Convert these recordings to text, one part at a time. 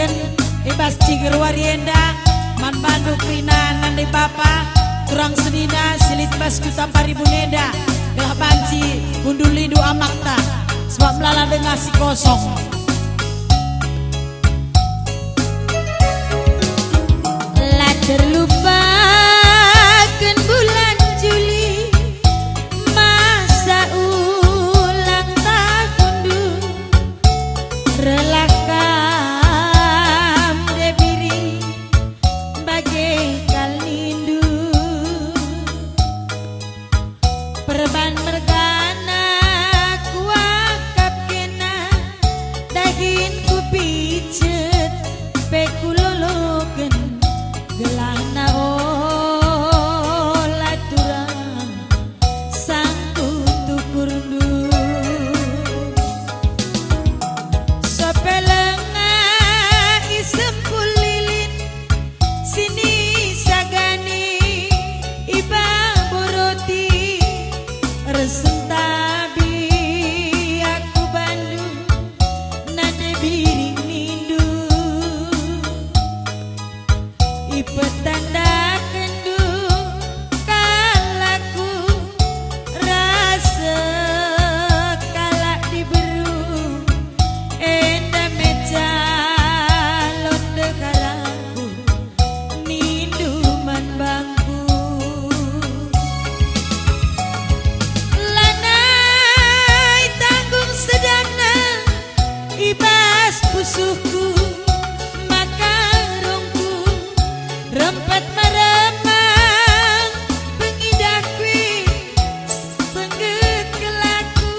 Ken ibas Ciger Warienda Man Bandung Rina Nande Papa Turang Senina Silit Bas Kuta Paribuneda Gelah Banci Hundulidu Amakta Sebab melala dengan si kosong lah terlupakan bulan Juli masa ulang tahun dulu relakam debiri bagai kalindu perban mergana kuakap kena daging kupicet pekulologen gelana olah turang sangku tukur du sopelenga isempul lilin sini sagani iba boroti resentabi aku Bandung nane biring nindu petanda kendu kalaku rasa kalak diberu enda meja londe kalaku nindu man bangku lanai tanggung sedana ibas pusuhku rempet meremang pengidah kui sengget kelaku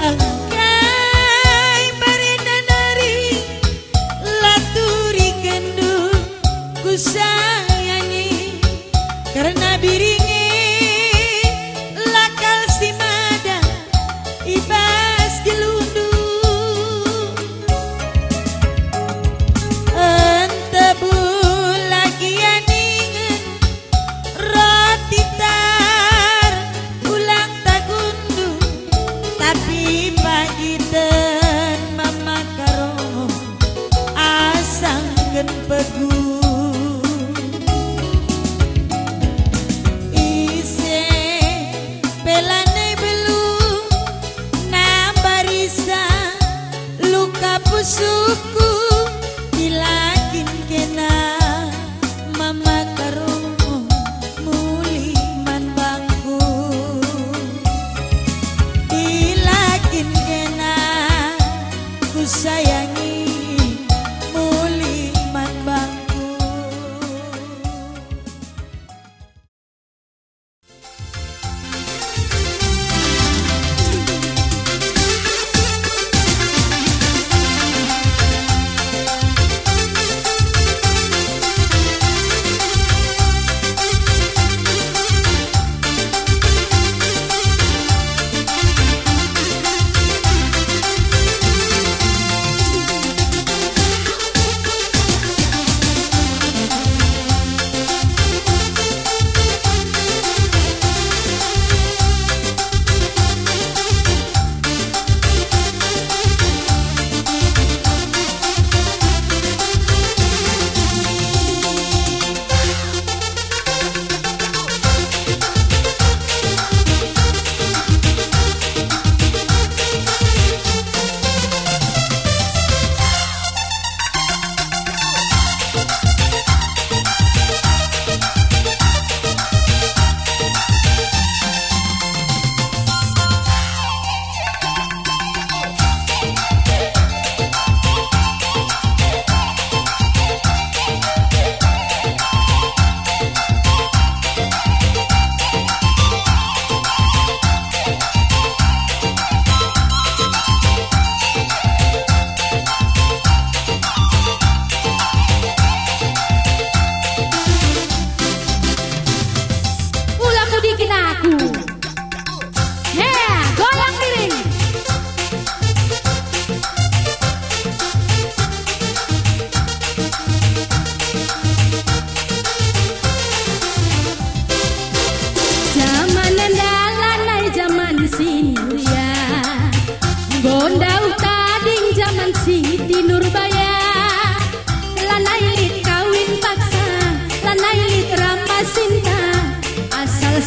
angkai barenda nari laturi kendu ku sayangi karena biringi lakal si mada ibas gelundu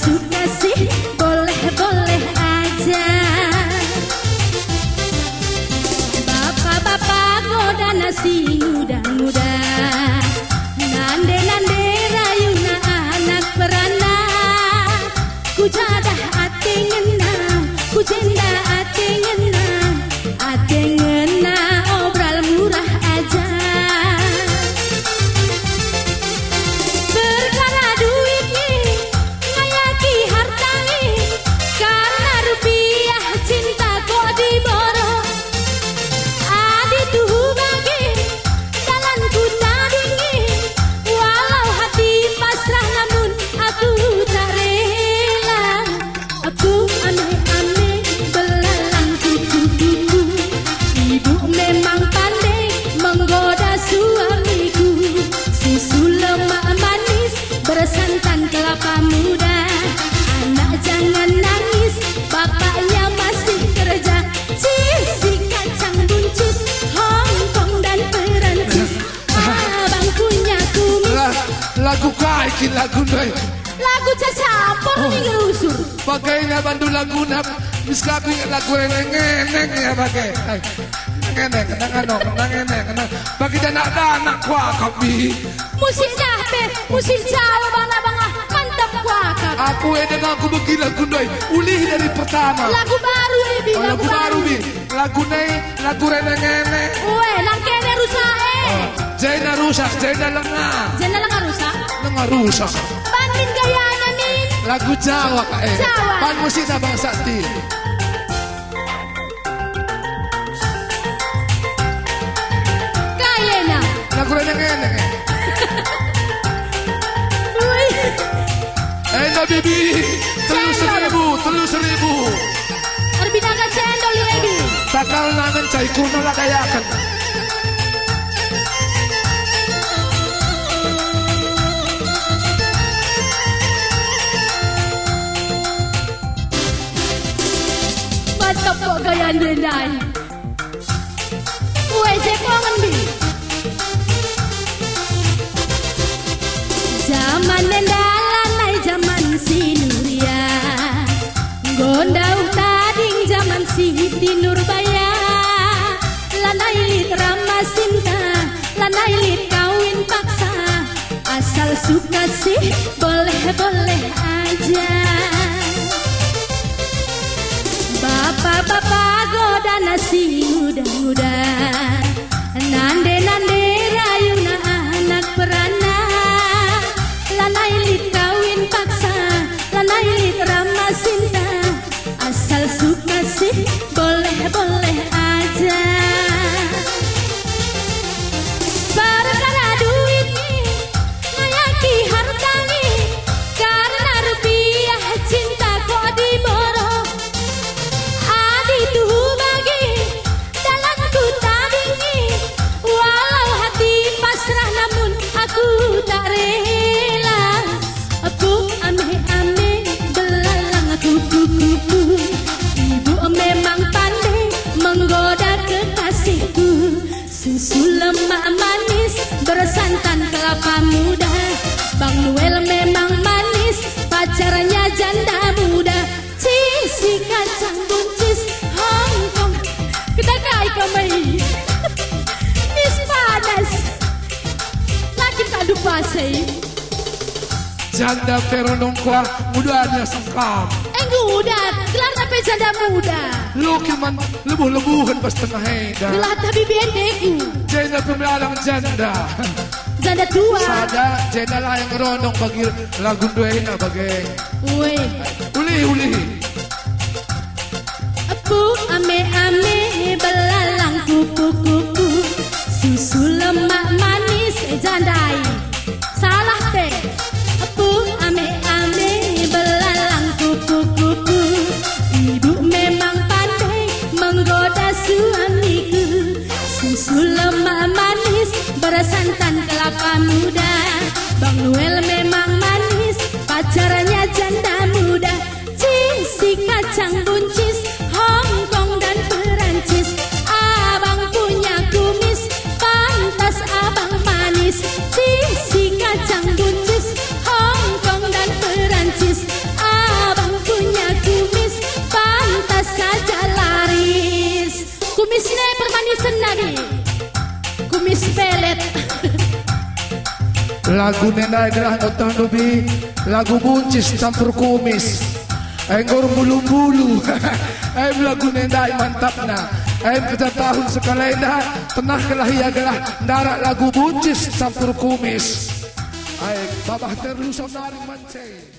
suka sih, boleh-boleh aja. Bapak-bapak goda nasi muda-muda, nande-nande rayuna anak beranak. Ku jadah ate ngena, ku jenda ate ngena, obral murah aja. Perkara duit nih, ngayaki harta nih, karena rupiah cinta kok diboro. Adi tuh bagi, jalan ku tadingi, walau hati pasrah namun aku tak rela. Aku aneh-aneh belalang kuku-kuku, ibu memang pandai menggoda suamiku. Susu lemak manis bersantan kelapa muda, anak jangan nangis, bapaknya masih kerja. Si kacang buncis, Hongkong dan Perancis, abang punya kumis. Lagu kaikin lagu doi. Lagu cacampur nih rusur. Pakainya bandu lagu nap. Bisa aku ingat lagu neneng ya pakai. Neneng, neneng. Bagi anak kuah kopi. Musik dahpe, musik Jawa bangga mantap kuakak. Aku dengan aku begini lagu doi. Ulih dari pertama. Lagu baru Ebi, Lagu baru bi. Lagu nei, lagu neneng. Uwe, nangkene rusak Jaina rusak, Jaina lengah. Jendela nggak rusak. Lengah rusak. Bandin gayanya min. Lagu Jawa kak Jawa. Pan musik Bang Sakti. Kayena. Lagu neneng. Uwe. Bibi, telur seribu. Arbinaga cendol Ebi. Takal nangan cai kuno lah dayakan. Mantap kok gaya denai. Uwe cekongan bi. Zaman nendalanai zaman sinuria, gondau tading zaman Siti Nurbaya. Lanai lit ramah cinta, lanai lit kawin paksa, asal suka sih boleh-boleh aja. Bapak-bapak goda nasi muda-muda, nande-nande rayuna anak beranak. Lanai lit kawin paksa, lanai lit ramah cinta, asal suka sih boleh-boleh aja. Perkara duit nih, ngayaki harta nih, karena rupiah cinta kok diboro. Adi tuh bagi, dalam ku tadingi, walau hati pasrah namun aku tak rela. Aku ame-ame belalang kupu-kupu, ibu memang pandai menggoda kekasihku. Susu lemak manis bersantan kelapa muda, Bang Noel memang manis, pacarnya janda muda. Si kacang buncis, Hongkong kita kai kamai. Mis panas lagi kadu pasai. Janda peronong kuah mudanya sengkam. Udah, gelar tapi janda muda. Lu kiman lebuh-lebuhan pas tengah heda. Gelar tapi bendeku. Janda pemelalang janda. Janda tua. Sada janda lah yang ronong bagi lagu duena bagi. Woi. Uli. Aku ame-ame belalang kupu-kupu, susu lemak manis jandai. Salah teh. Aku ame-ame belalang kupu-kupu, ibu memang pandai menggoda suamiku. Susu lemak manis bersantan kelapa muda, Bang Noel memang manis, pacarnya janda muda. Si kacang buncis, Hongkong dan Perancis, abang punya kumis, pantas abang manis. Si kacang buncis, Hongkong dan Perancis, Lagu nenda adalah nonton lebih lagu buncis campur kumis. Engor bulu-bulu. Lagu nenda mantap na. Kita tahun sekalenda tenah kelahi adalah darat lagu buncis campur kumis. Babah terus naring mancing.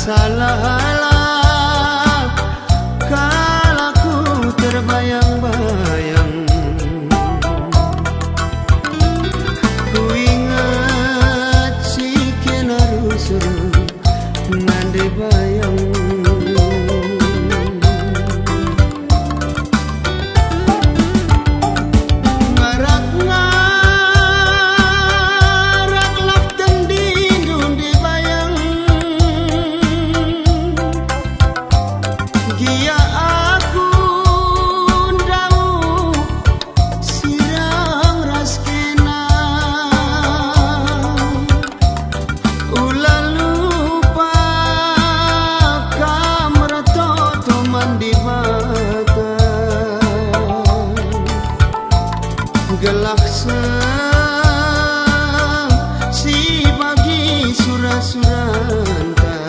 Salah kalau ku terbayang-bayang, ku ingat si kenarusur nande bayang. Gelaksa si bagi surah-suranta,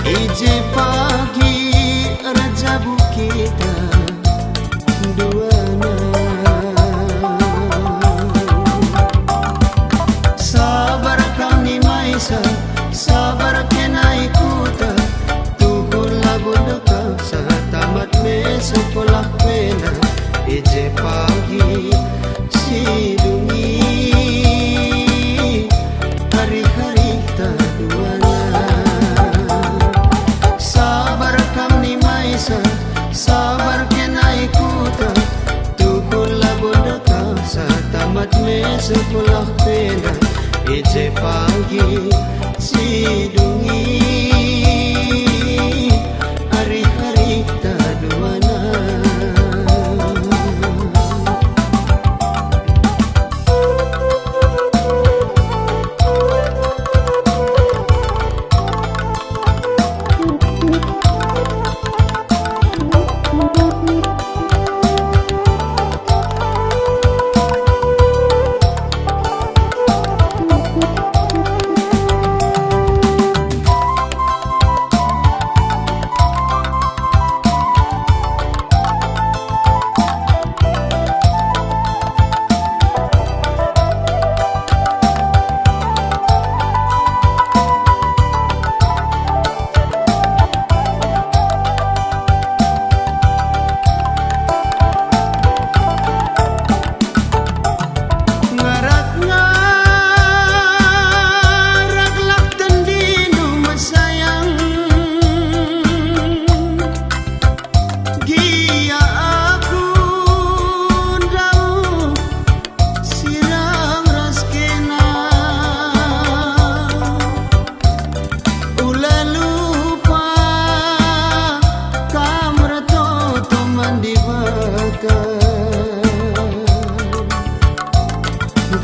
ije pagi raja bukita duana. Sabar kami maisa, sabar kena ikuta, tuhul lagu dekat saat tamat me sekolah pena. Ije pagi si dungi hari-hari taduana. Sabar kami maisa, sabar kena ikuta, tukul labon dekat saat tamat me sekolah pena. Ije pagi si dungi hari-hari taduana.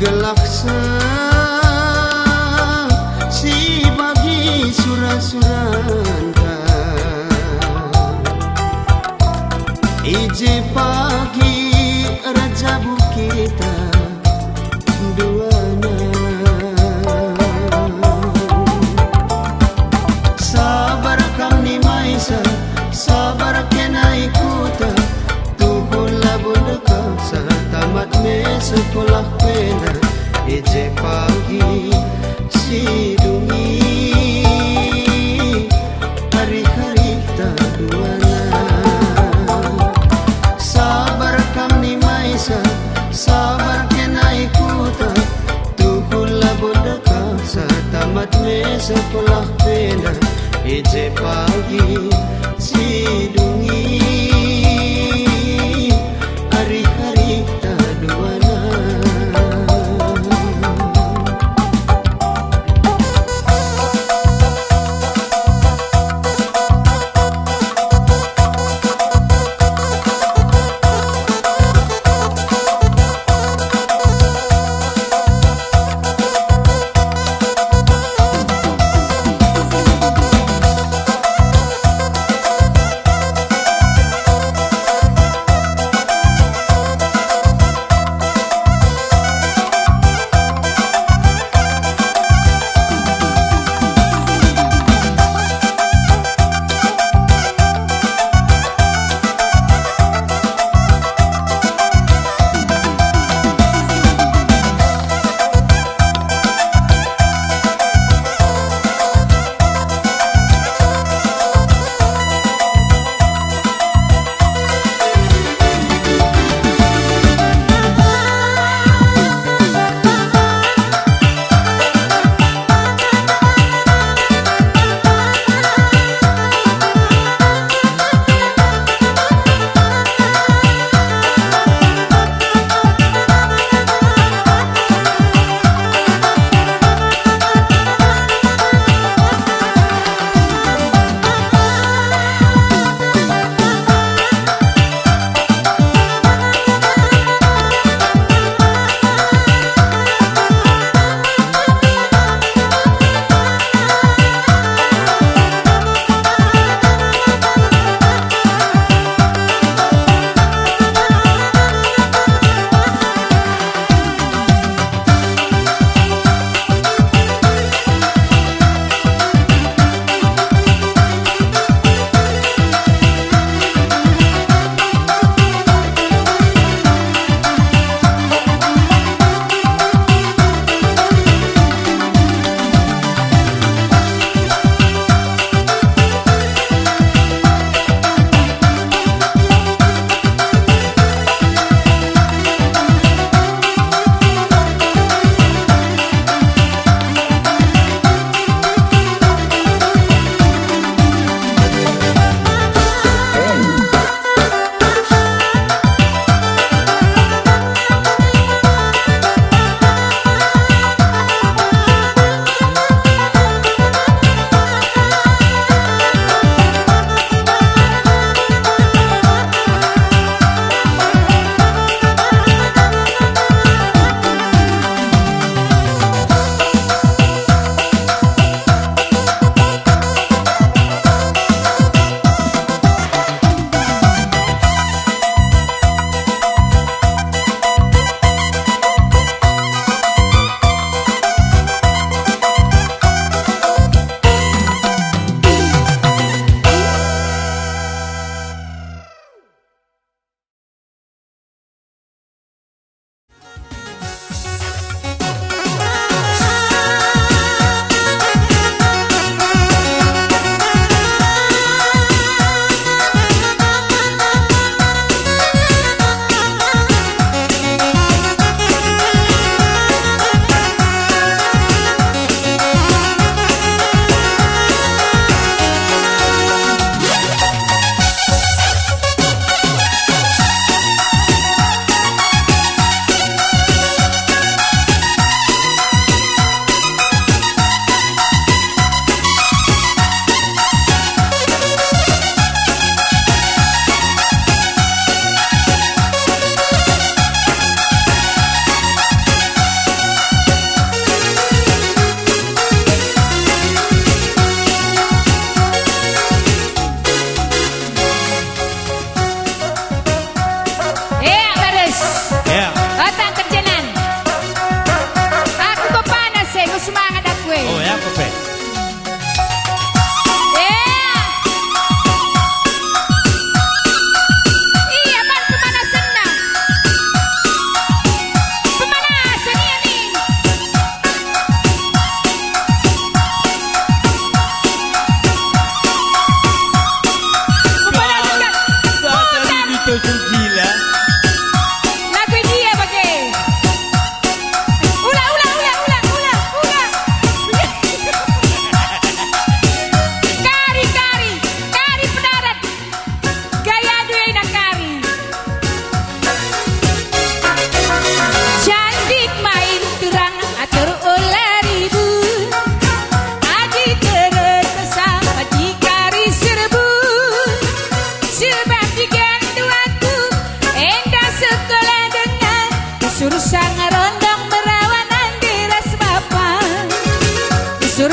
gelaksa si bagi surah-suranta ije pagi raja bukita duana sabar kam ni maisa sabar kena ikuta tuhula bundaka sa tamat me sekolah pena ije pagi si dungi hari-hari taduana sabar kam ni maisa sabar kena ikuta tuhula bundaka sa tamat me sekolah pena ije pagi si dungi hari-hari taduana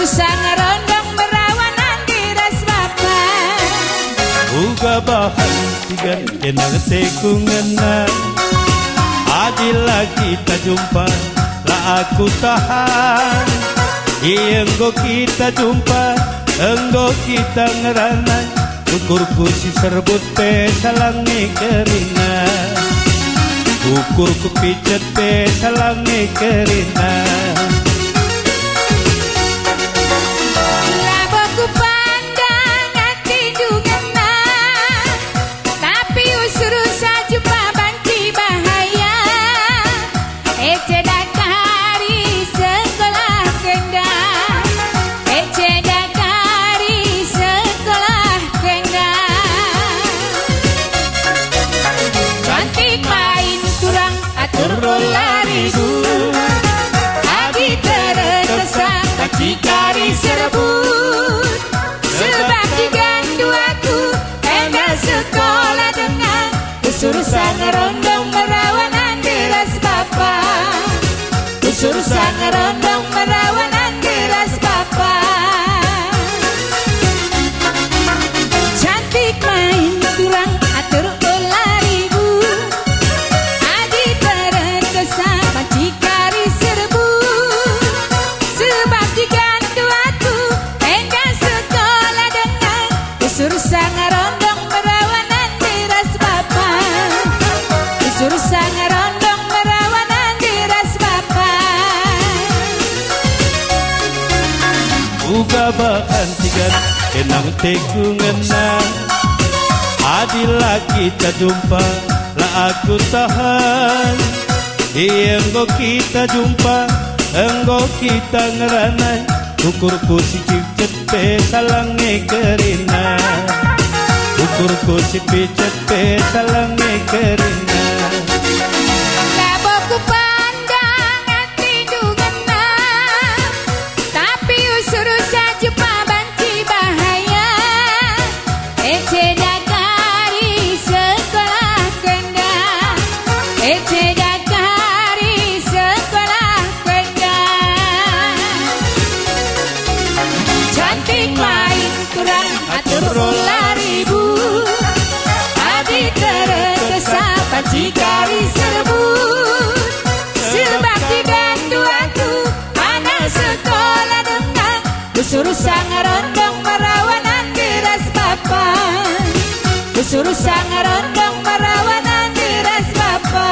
sangarondong merawanan diras bapa. Uga bahan tigan kenang tekungenan. Adila kita jumpa, lah aku tahan. Enggo kita jumpa, enggo kita ngeranan. Ukurku si serbut pe salangi kerina. Ukurku pijet pe salangi kerina. Laboku pandang hati dungena, tapi usuru sajupa banci bahaya. Ecedak hari sekolah kenda, ecedak hari sekolah kenda. Cantik main kurang atur lariku, adi terkesan bacikari serebut. Sebab digandu aku enak sekolah dengan kesurusan rondong merawanan deras bapa. Kesurusan rondong merawanan deras bapa. Cantik main kurang atur laribu, adi terkesan bacikari serebut. Sebab digandu aku enak sekolah dengan kesurusan rondong merawanan deras bapa. Kesurusan rondong merawanan deras bapa. Uga bahan tigan kenang tekungenan. Adila kita jumpa, lah aku tahan. Enggo kita jumpa, enggo kita ngeranai. Ukurku si pijet pe salangi kerina. Ukurku si pijet pe salangi kerina. Laboku pandang hati dungena, tapi usuru sajupa banci bahaya. Ecedak hari sekolah kenda, ecedak hari sekolah kenda. Cantik main kurang atur laribu, adi terkesan bacikari serebut. Sebab digandu aku anak sekolah dengan kesurusan rondong merawanan deras bapa. Kesurusan rondong merawanan deras bapa.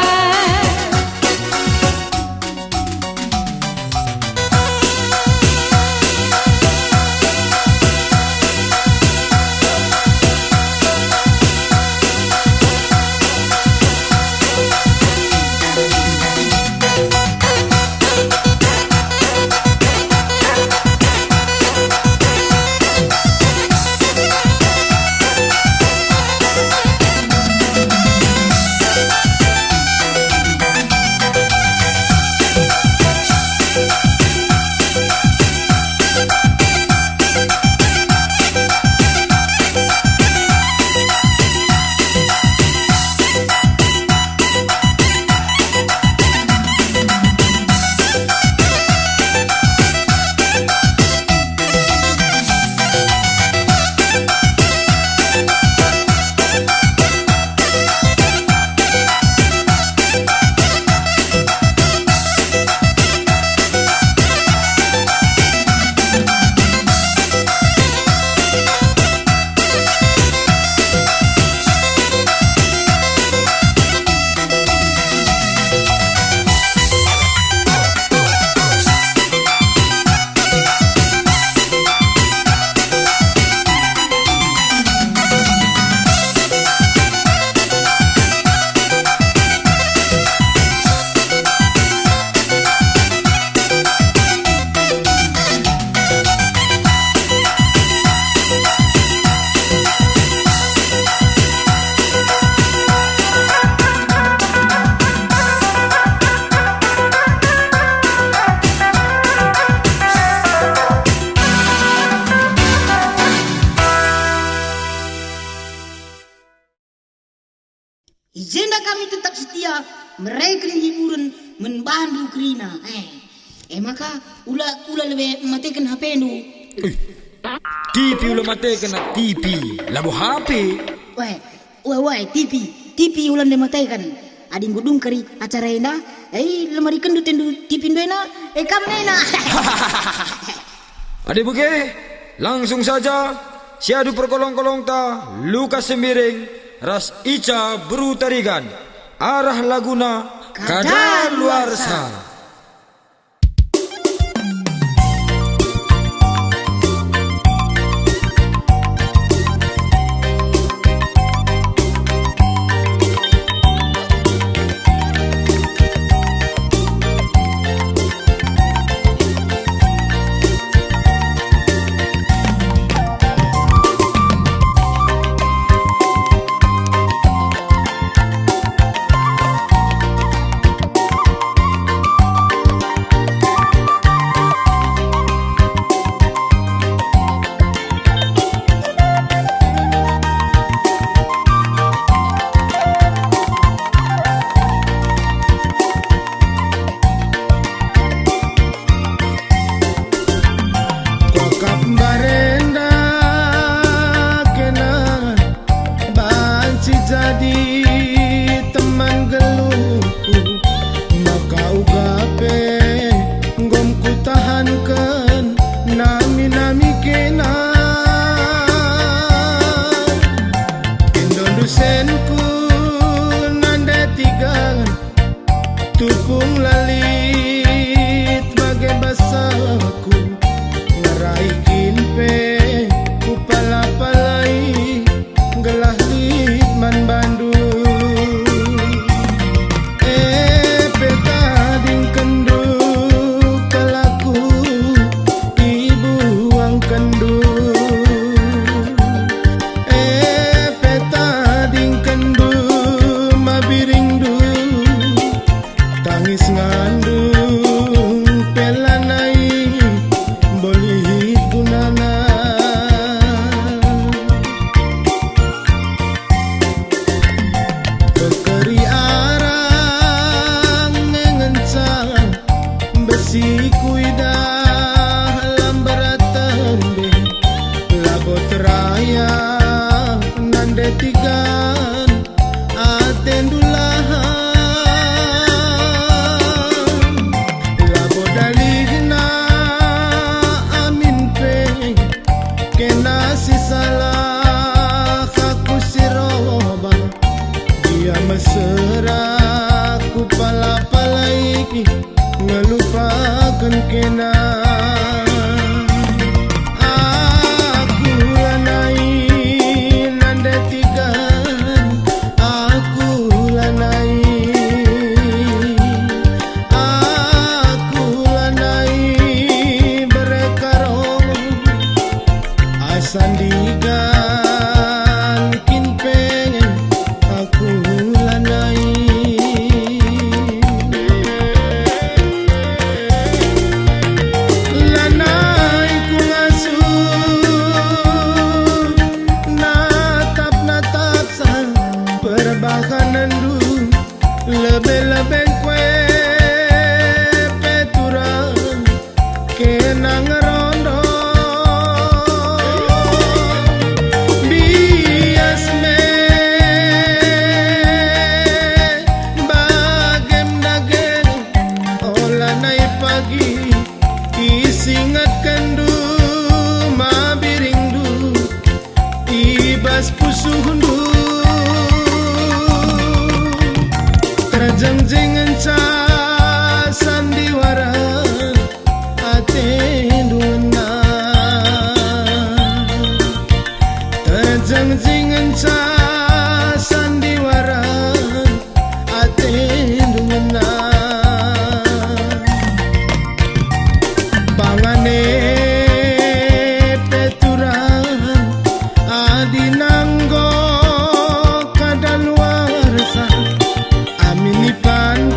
Agenda kami tetap setia meregel hiburan membantu Krina. Maka ula lebih matikan HP nu. TV ulah mati kena TV. Labu HP. Wah, TV ulan de matikan. Ading gudung kari acara ina. Lemari kendu tendu TV ndena. Kam nena. Ade buke, langsung saja siadu perkolong-kolong ta luka semiring ras ica berutarigan arah laguna kadaluarsa. Tupung lalit bagai basaku ngarai kinpe kupala-palai gelah man Bandung petading kendu kalaku ibu ang kendu petading kendu mabiring du tangis ngandung pelanai boleh punana kekeri arang ngencang besi kuidah lambaratan be labot raya nande tigan atendulahan mesra ku pala-palai ngelupakan kena aku lanai nanda tigan aku lanai berkarong asandigan kinpeng aku lebih-lebih kue peturan kenang rondo bias me bagem dagen olah naik pagi isingat kendu mabiring du ibas pusuhundu jeng-jengan ca sandiwara atenduna terjeng-jengan ca sandiwara atenduna bangane peturan adinanggo kadaluarsa aminipan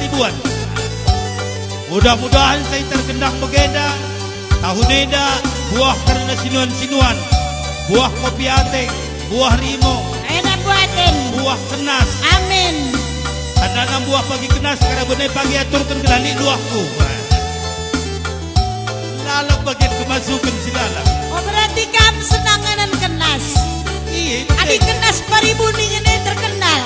paribuan. Mudah-mudahan saya tergendang begeda, tahu neda, buah karena sinuan-sinuan, buah kopi ate, buah rimo, Enak buatin. buah kenas. Amin. Tanam buah pagi kenas karena benih pagi aturkan kelani luahku. Lalak bagian kemasukan si lalak. Oh berarti kamu senanganan kenas. Iya, Adik kenas paribuni ini terkenal.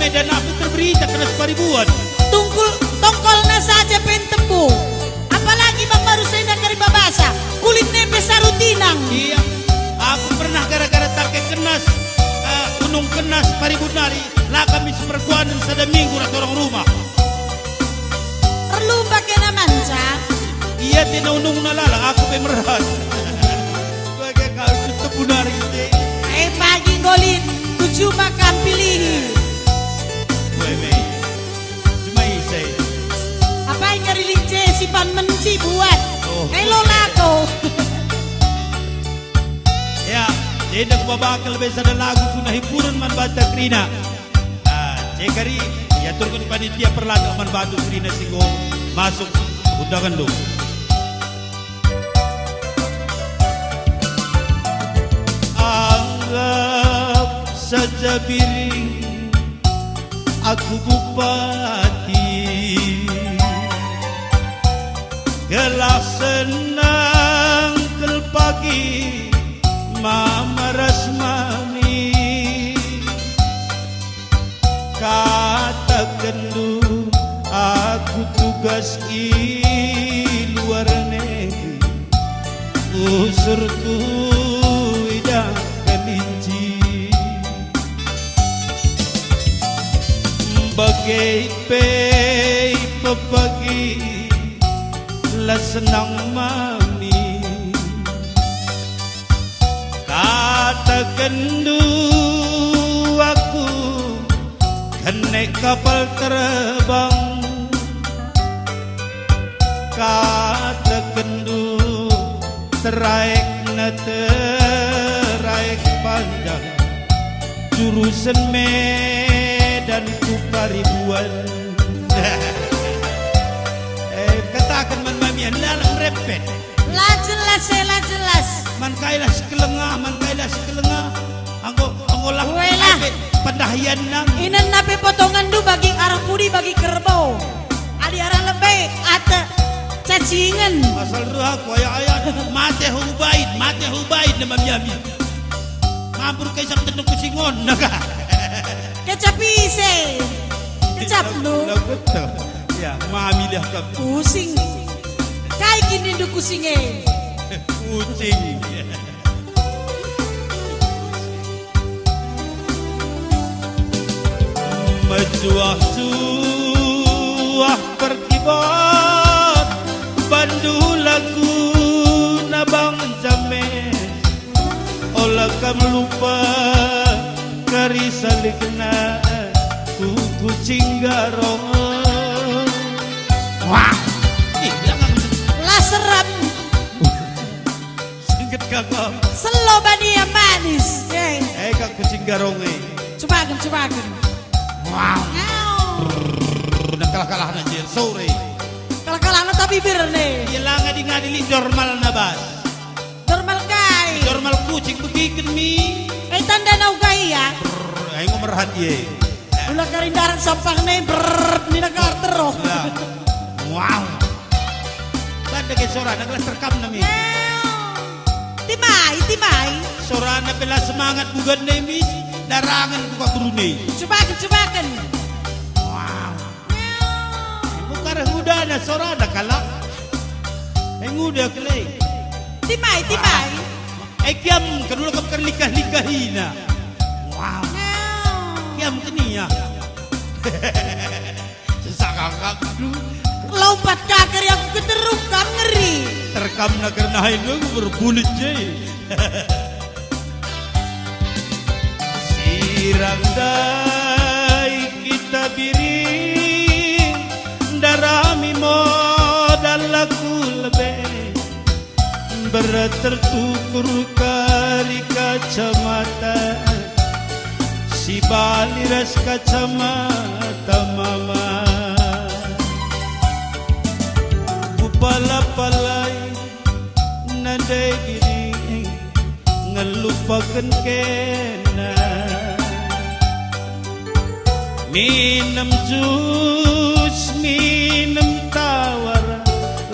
Medan aku terberita kenas paribuan. Tongkolnya saja pentembu. Apalagi bang baru saya dari babasa. Kulit nembe sarutinang. Iya, aku pernah gara-gara take kenas, unung kenas paribunari, lah kami seperguanan sada minggu rata orang rumah. Perlu pakai manca. Iya tina unung nalala, aku pemerhat. Bagai kau tutup bunari ini. Pagi golin, tujuh makan pilih. Weme, cuma isai. Apa yang nyari lince si pan menci buat? Oh. Lo lato. Ya, jadi aku bakal lebih sada lagu kuna hiburan man bata krina. Cekari, ya turun panitia perlaga man batu krina singgo masuk undangan dong. Anggap saja biring aku bupati, gelak senang kel pagi mama rasmani, katakan dulu aku tugas di luar negeri, usurku idah kelinci, bagai pei pepagi lah senang mami, katakan dulu aku naik kapal terbang, katakan dulu teraik na teraik panjang, jurusan Medan ku paribuan. Katakan man mamian lalang repet. Lah jelas. Man kailah sekelengah, Anggo lang Welah. pendahian nang. Inan nape potongan du bagi arah pudi bagi kerbau. Adi arah lebih ate cacingan. Asal ruha ku ayat mate hubaid na mamiami. Mampur kay sam tendung kusingon naga. Kecap ise. Kecap lu. Betul. Ya, mami dah ka Pusing. Kai kini du kusinge. kucing. Mencuah-cuah berkibat bandu lagu nabang jamet, olah kam lupa kari salikna ku kucing garong. Wah, Lah seram. singkat kakak. Selo bani yang manis. Kak kucing garong Cobakan. Wow. Udah kalah anjir sore. Kalah tapi bir nih. Ilang ngadi normal na bas. Normal kai. Normal kucing begiken mi. Tanda nau kai ya. Ayo ngomerhat ye. Ulah karindaran sampang nih ni negara terus. Wow. Banda kay sora naglas rekam na mi. Timay. Sora na pela semangat bugan na mi. Darangan ko ka Brunei. Cobakan. Wow. Bukan muda na sora na kalak. Muda kelay. Timay. Kiam kanula ka perlikah-likahina. Wow. Kiam keniya. Sesakakak dulu. Lompat kakar yang keterukam ngeri. Terekam na kernahin lu berbulit jay. Sirang dai kita biring darami modal laku lebih berat tertukur kali kacamata si baliras kacamata mama. makan kena minum jus minum tawar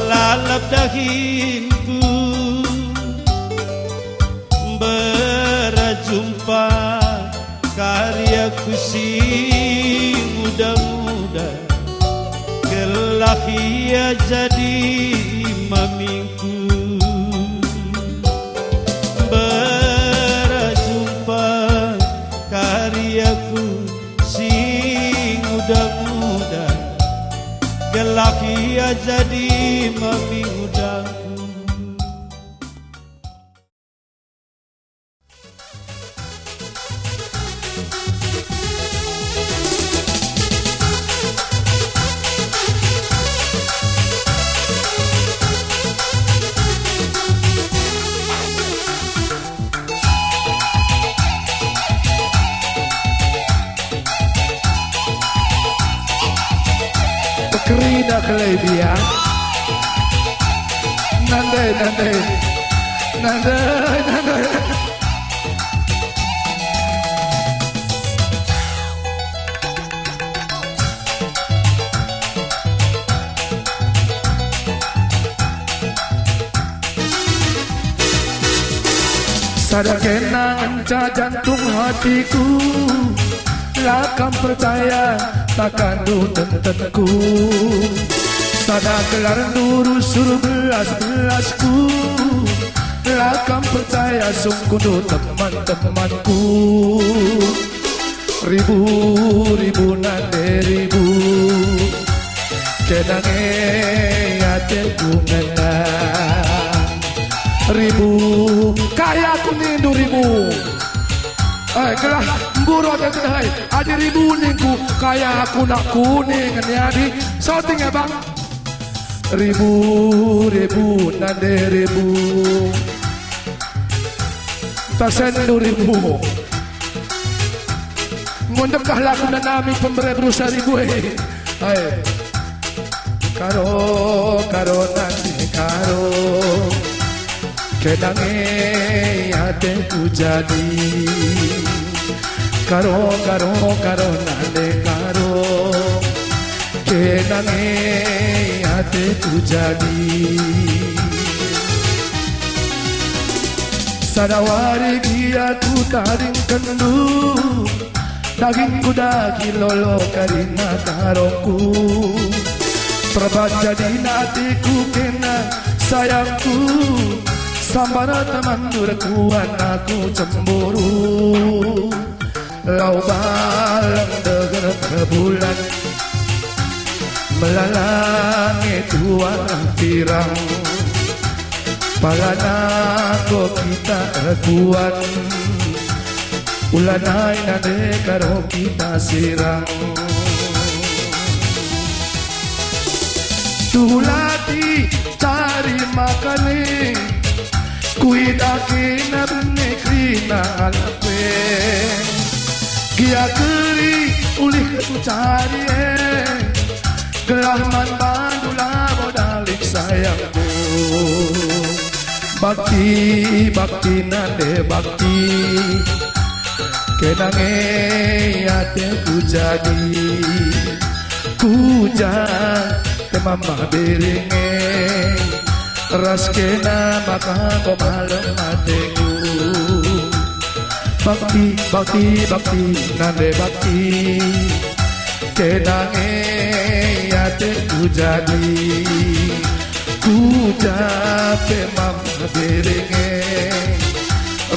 lalap dahinku berjumpa karyaku si muda-muda kelak ia jadi mamingku berjumpa karyaku si muda-muda kelak ia jadi mami mudaku. Krina Kelebia Nandai sadar kenangan jantung hatiku lakam percaya takkan tentenku sadar kelar nuru suruh belas-belasku lakam percaya sungguh teman-temanku ribu nande ribu kenange hatiku menang ribu kaya ku nindu ribu kelah buru hai adi ribu ningku kaya aku nak kuning ni adi shouting ya bang ribu nande ribu tasendu ribu ngundekah laku na namin pemberi berusaha ribu hai karo nanti karo kenange hatiku jadi karo nande karo kenange hatiku jadi sadawari giaku taring kendu dagingku daging lolo karina karoku perbaca di hatiku kena sayangku sambara teman durkuan aku cemburu lau balang deger ke bulan melalangi tuan pirang palana ko kita kuat ulanay nade karo kita sirang tulati cari makanin kuidaki nabne krina alpe gia keri ulih tu cari gelahman bandula modalik sayangku bakti nande bakti kenange hatiku jadi kujang temama berenge ras kena maka kau malam hatiku bakti nande bakti kenange hatiku jadi kujang temama berenge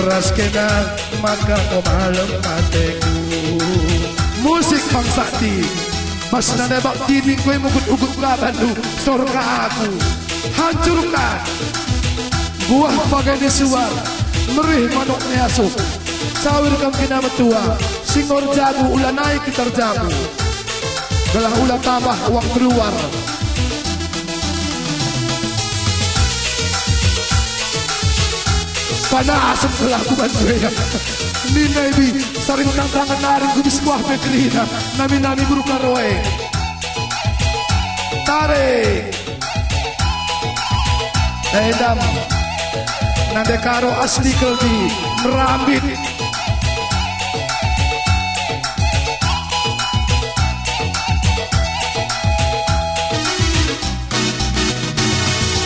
ras kena maka kau malam hatiku musik Bang Sakti mas nanda bakti ni kue mugut-ugut kabandu sorga aku hancurkan buah bagai desuar merih manuk neasuk sawir kam kena metua singor jabu ulah naik kitar jabu belah ulah tambah uang keluar pada asap telah ku bantu ya Nina ibi saring tantangan naring ku bis buah pekrina nami guru karoe tarik edam Nande karo asli keldi merambit.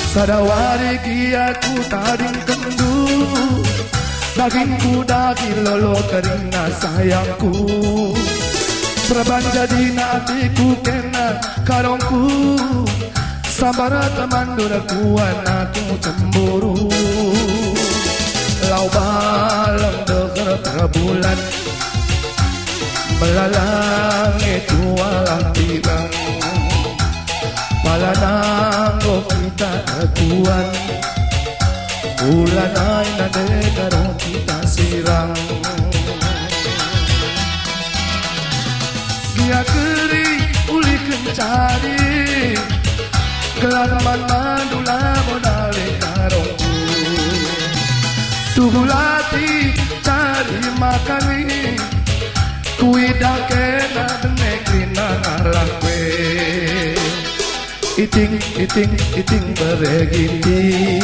Sadawari kiaku taring kendu, dagingku daging lolo kerina sayangku. Praban jadi natiku kena karongku, sabar teman durakuan aku cemburu. Lau balang deger terbulan, melalang itu alam tirang. Palananggo kita akuan, ulan ay nadegarong kita sirang. Dia keri uli kencari, kelalaman mandula modale karongku. Tuhulati cari makani, kuidake na denegrina ngalakwe. Iting bereginting,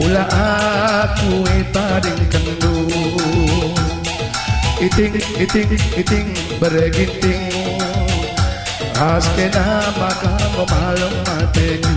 ula aku itaring kendu. Iting bereginting, askena maka memalong mateku.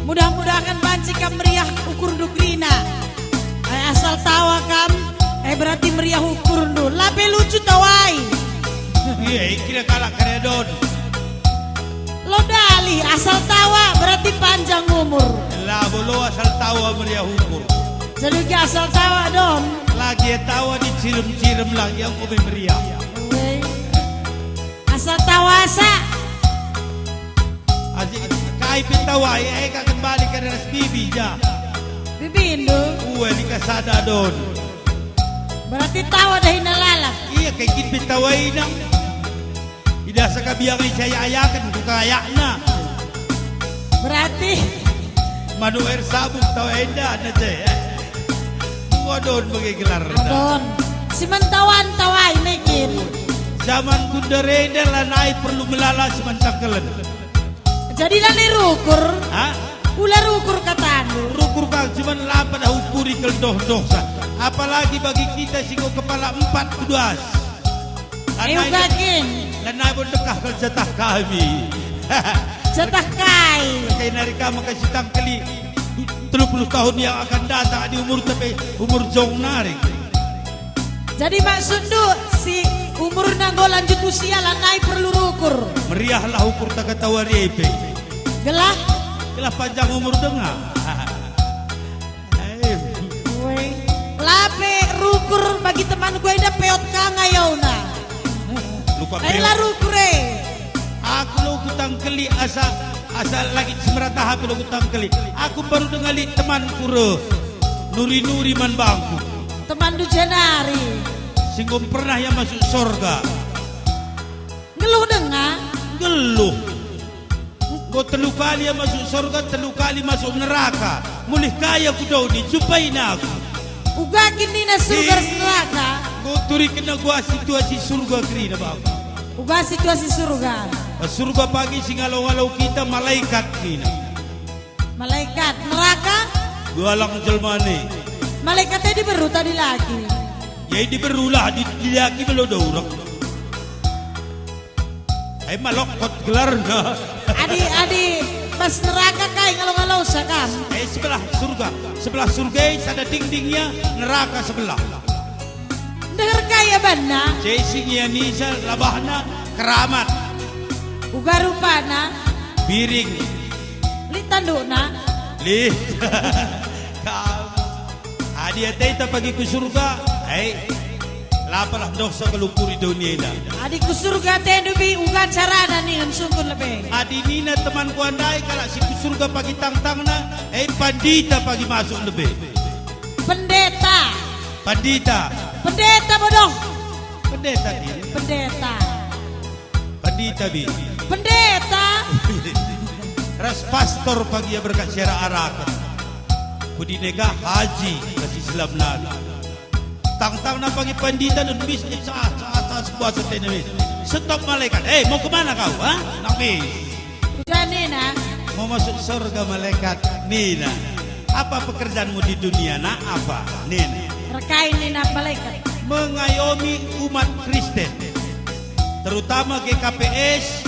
Mudah-mudahan banci kam meriah ukur dukrina. Asal tawa kam, berarti meriah ukur du. Lape lucu tawai. Iya, kira kalah karedon. Lo dali asal tawa berarti panjang umur. Lah bolo asal tawa meriah ukur. Jadi asal tawa dong. Lagi tawa dicirum-cirum lagi yang umi meriah. Asal tawasa. Asyik kai pitawa ka kembali ke ras bibi ja. Bibi Indo. Uwe di kasada don. Berarti tawa dah inalalak. Iya kayak gini pitawa ina. Tidak sakabiang saya ayakan ku kayakna. Berarti manu air sabuk tawa enda na je. Ngodon bagi gelar. Adon. Simantawan tawai mekin. Zaman kundarenda lanai perlu melala semantakalan. Jadi lani rukur. Hah? Ular rukur katanu. Rukur kang cuman lapan ukuri keldoh-doh. Apalagi bagi kita singo kepala 4 kudas. Ayo gaging. Lanai pun dekah ke jatah kami. Jatah kai. Kayak narika makasih tangkeli 30 tahun yang akan datang di umur tapi umur jong narik. Jadi maksud du si umur nanggo lanjut usia lanai perlu rukur. Meriahlah ukur tak tawari epe. Gelah. Gelah panjang umur dengar. Lape rukur bagi teman gue ida peot kangayauna. Lupa Ayolah rukure. Aku lo kutang keli asa lagi semerata hape lo kutang keli. Aku baru dengali temanku re. Nuri man bangku. Teman du Janari. Singgung pernah yang masuk sorga. Ngeluh dengar. Geluh. Kau telu kali yang masuk sorga, telu kali masuk neraka. Mulih kaya ku dauni, jumpain aku. Uga kini na surga neraka. Kau turi kena gua situasi surga kiri bang. Uga situasi surga. Surga pagi singalau-ngalau kita malaikat kini. Malaikat neraka. Gua lang jelmane. Malaikatnya diberu tadi lagi. Ya diberulah di laki belum dorong. Ay malokot gelar na. Adi pas neraka kai ngalau-ngalau sakam. Sebelah surga ada dindingnya, neraka sebelah. Dengar kaya bana. Cesingnya nisa labahna keramat. Uga rupana. Biring. Litanduna. Lih. Adi atay pagi ke surga. Lapalah dosa kelupuri dunia ina. Adi ku surga tedubi uga carana nih sungkun lebih. Adi nina temanku andai kalau si ku surga pagi tang-tang na, pandita pagi masuk lebih. Pendeta. Pandita. Pendeta bodoh. Pendeta ni. Pendeta. Pandita bi. Pendeta. Ras pastor pagi ya berkat syara arakan. Kudinega haji kasih Islam nana. Tang-tang na pagi pandita dan bisnis saat sebuah setenamis. Stop malaikat. Mau kemana kau? Nami. Udah Nina. Mau masuk surga malaikat. Nina. Apa pekerjaanmu di dunia? Nak apa? Nina. Rekain Nina malaikat. Mengayomi umat Kristen. Terutama GKPS.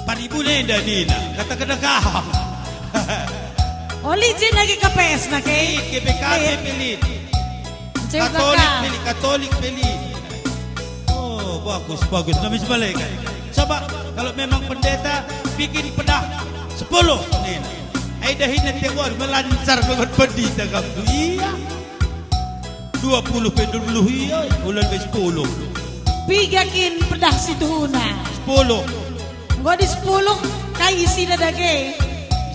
Panibu Nenda Nina. Kata kedekah. Oli jen lagi KPS na kay. GPKB pilih. Katolik pilih. Oh bagus. Namis malaikat. Coba kalau memang pendeta bikin pedah 10 nih. Dahin nanti war melancar banget pendeta kamu. Iya. 20 pendulu iya. Ulan ke 10. Bigakin pedah situna. 10. Gua di 10 kay isi na dagay.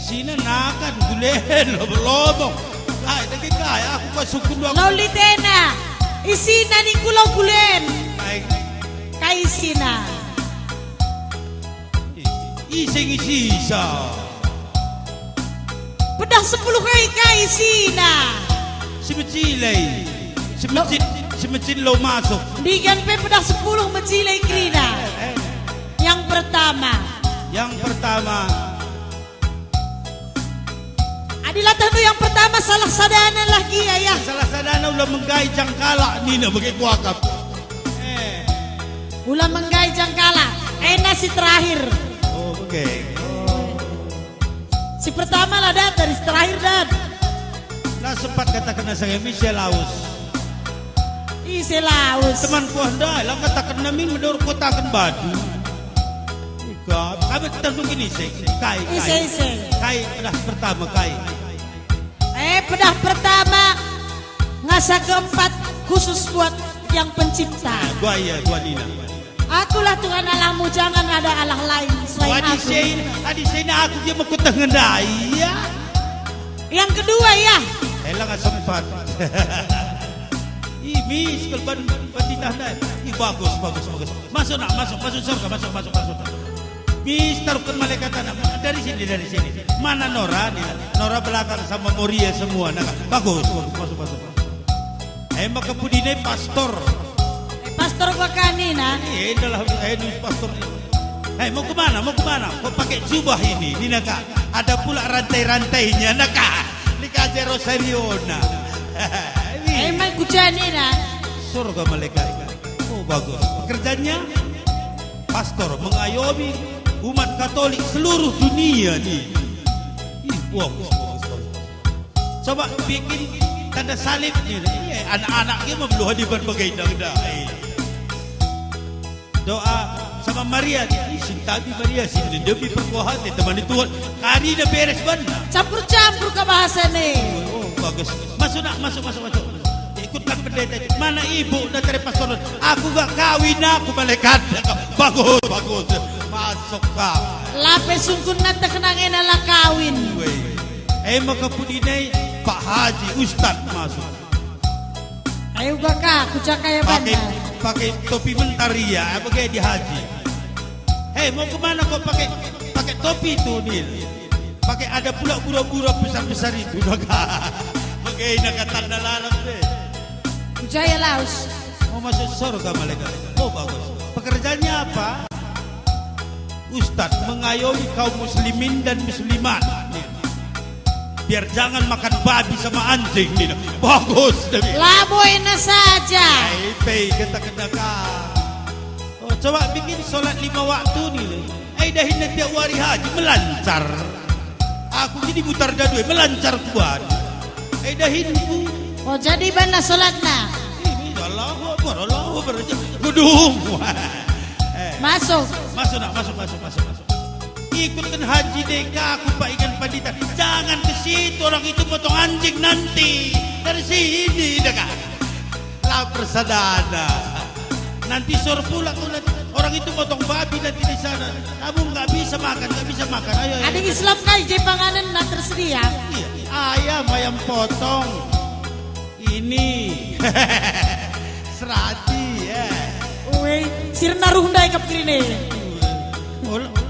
Sina nakan gulen lobong. Dagi kaya aku masukun dua. Laulitena. Isina ni kulau gulen. Kay isina. Ising-isisa. Pedah 10 kay isina. Si Mecilay lo masuk. Bigan pe pedah 10 Mecilay krina. Yang pertama. Adilah tentu yang pertama salah sadana lagi ayah. Salah sadana ulah menggai jangkala nina bagi kuakap. Ulah menggai jangkala. Nasi terakhir. Oke. Si pertama lah Dan, dari terakhir Dan. Lah sempat katakan saya Michelle Laus. Isi laus. Teman ku anda, lah katakan nami mendor kotakan badu. Ika, kami terduk ini sih. Kai. Kai pedah pertama kai. Pedah pertama ngasa keempat khusus buat yang pencipta. Gua Nina. Akulah Tuhan Allahmu, jangan ada Allah lain selain aku. Adi saya aku dia mau kutengendai ya. Yang kedua ya. Elang nggak sempat. Mis kalau banditah dah. Bagus. Masuk surga, masuk. Mis taruhkan malaikat tanah dari sini. Mana Nora nih? Nora belakang sama Moria semua. Nah, bagus, masuk. Maka pudine pastor. Pastor gua kanina. Adalah pastor. Mau kemana? Kau pakai jubah ini, naka. Ada pula rantai-rantainya, naka. Dikasih Rosariona. Emang kujanina. Surga malaikat. Oh bagus. Pekerjaannya pastor mengayomi umat Katolik seluruh dunia nih. Bagus. Coba bikin tanda salib nih. Anak-anaknya mau belum hadipan begitu dah. Doa sama Maria nih. Sintabi Maria sini demi perkuahan teman Tuhan. Kali dah beres benar. Campur-campur ke bahasa nih. Oh bagus. Masuk. Ikutkan pendeta. Mana ibu dari pastor? Aku gak kawin, aku malaikat. Bagus. Masuk kau. Lape sungkun nata kenangin ala kawin. Maka pudinai Pak Haji Ustad masuk. Ayo gak kucak kaya bandar. Pakai topi mentaria, pakai di haji. Mau kemana kau pakai topi itu Nil? Pakai ada pula bura-bura besar-besar itu. Pakai nak tanda lalang deh. Kujaya laus. Mau masuk surga malaikat. Oh bagus. Pekerjaannya apa? Ustadz mengayomi kaum muslimin dan muslimat. Biar jangan makan babi sama anjing nih. Bagus. Laboina saja. Pay kata-kata. Oh coba bikin sholat 5 waktu nih. Dahin nanti wari haji melancar. Aku jadi mutar dadue melancar kuat. Dahin ku. Oh jadi mana sholatnya? Allahu Akbar. Gudung. Masuk. Ikutkan haji deka aku Pak Ikan Pandita. Jangan ke situ, orang itu potong anjing nanti. Dari sini deka. Lapar sadana. Nanti sore pulang orang itu potong babi nanti di sana. Kamu nggak bisa makan. Ayo. Ada Islam kai panganan nak tersedia. Iya. Ayam potong. Ini serati ya. Woi, sirna ruhundai kapirine.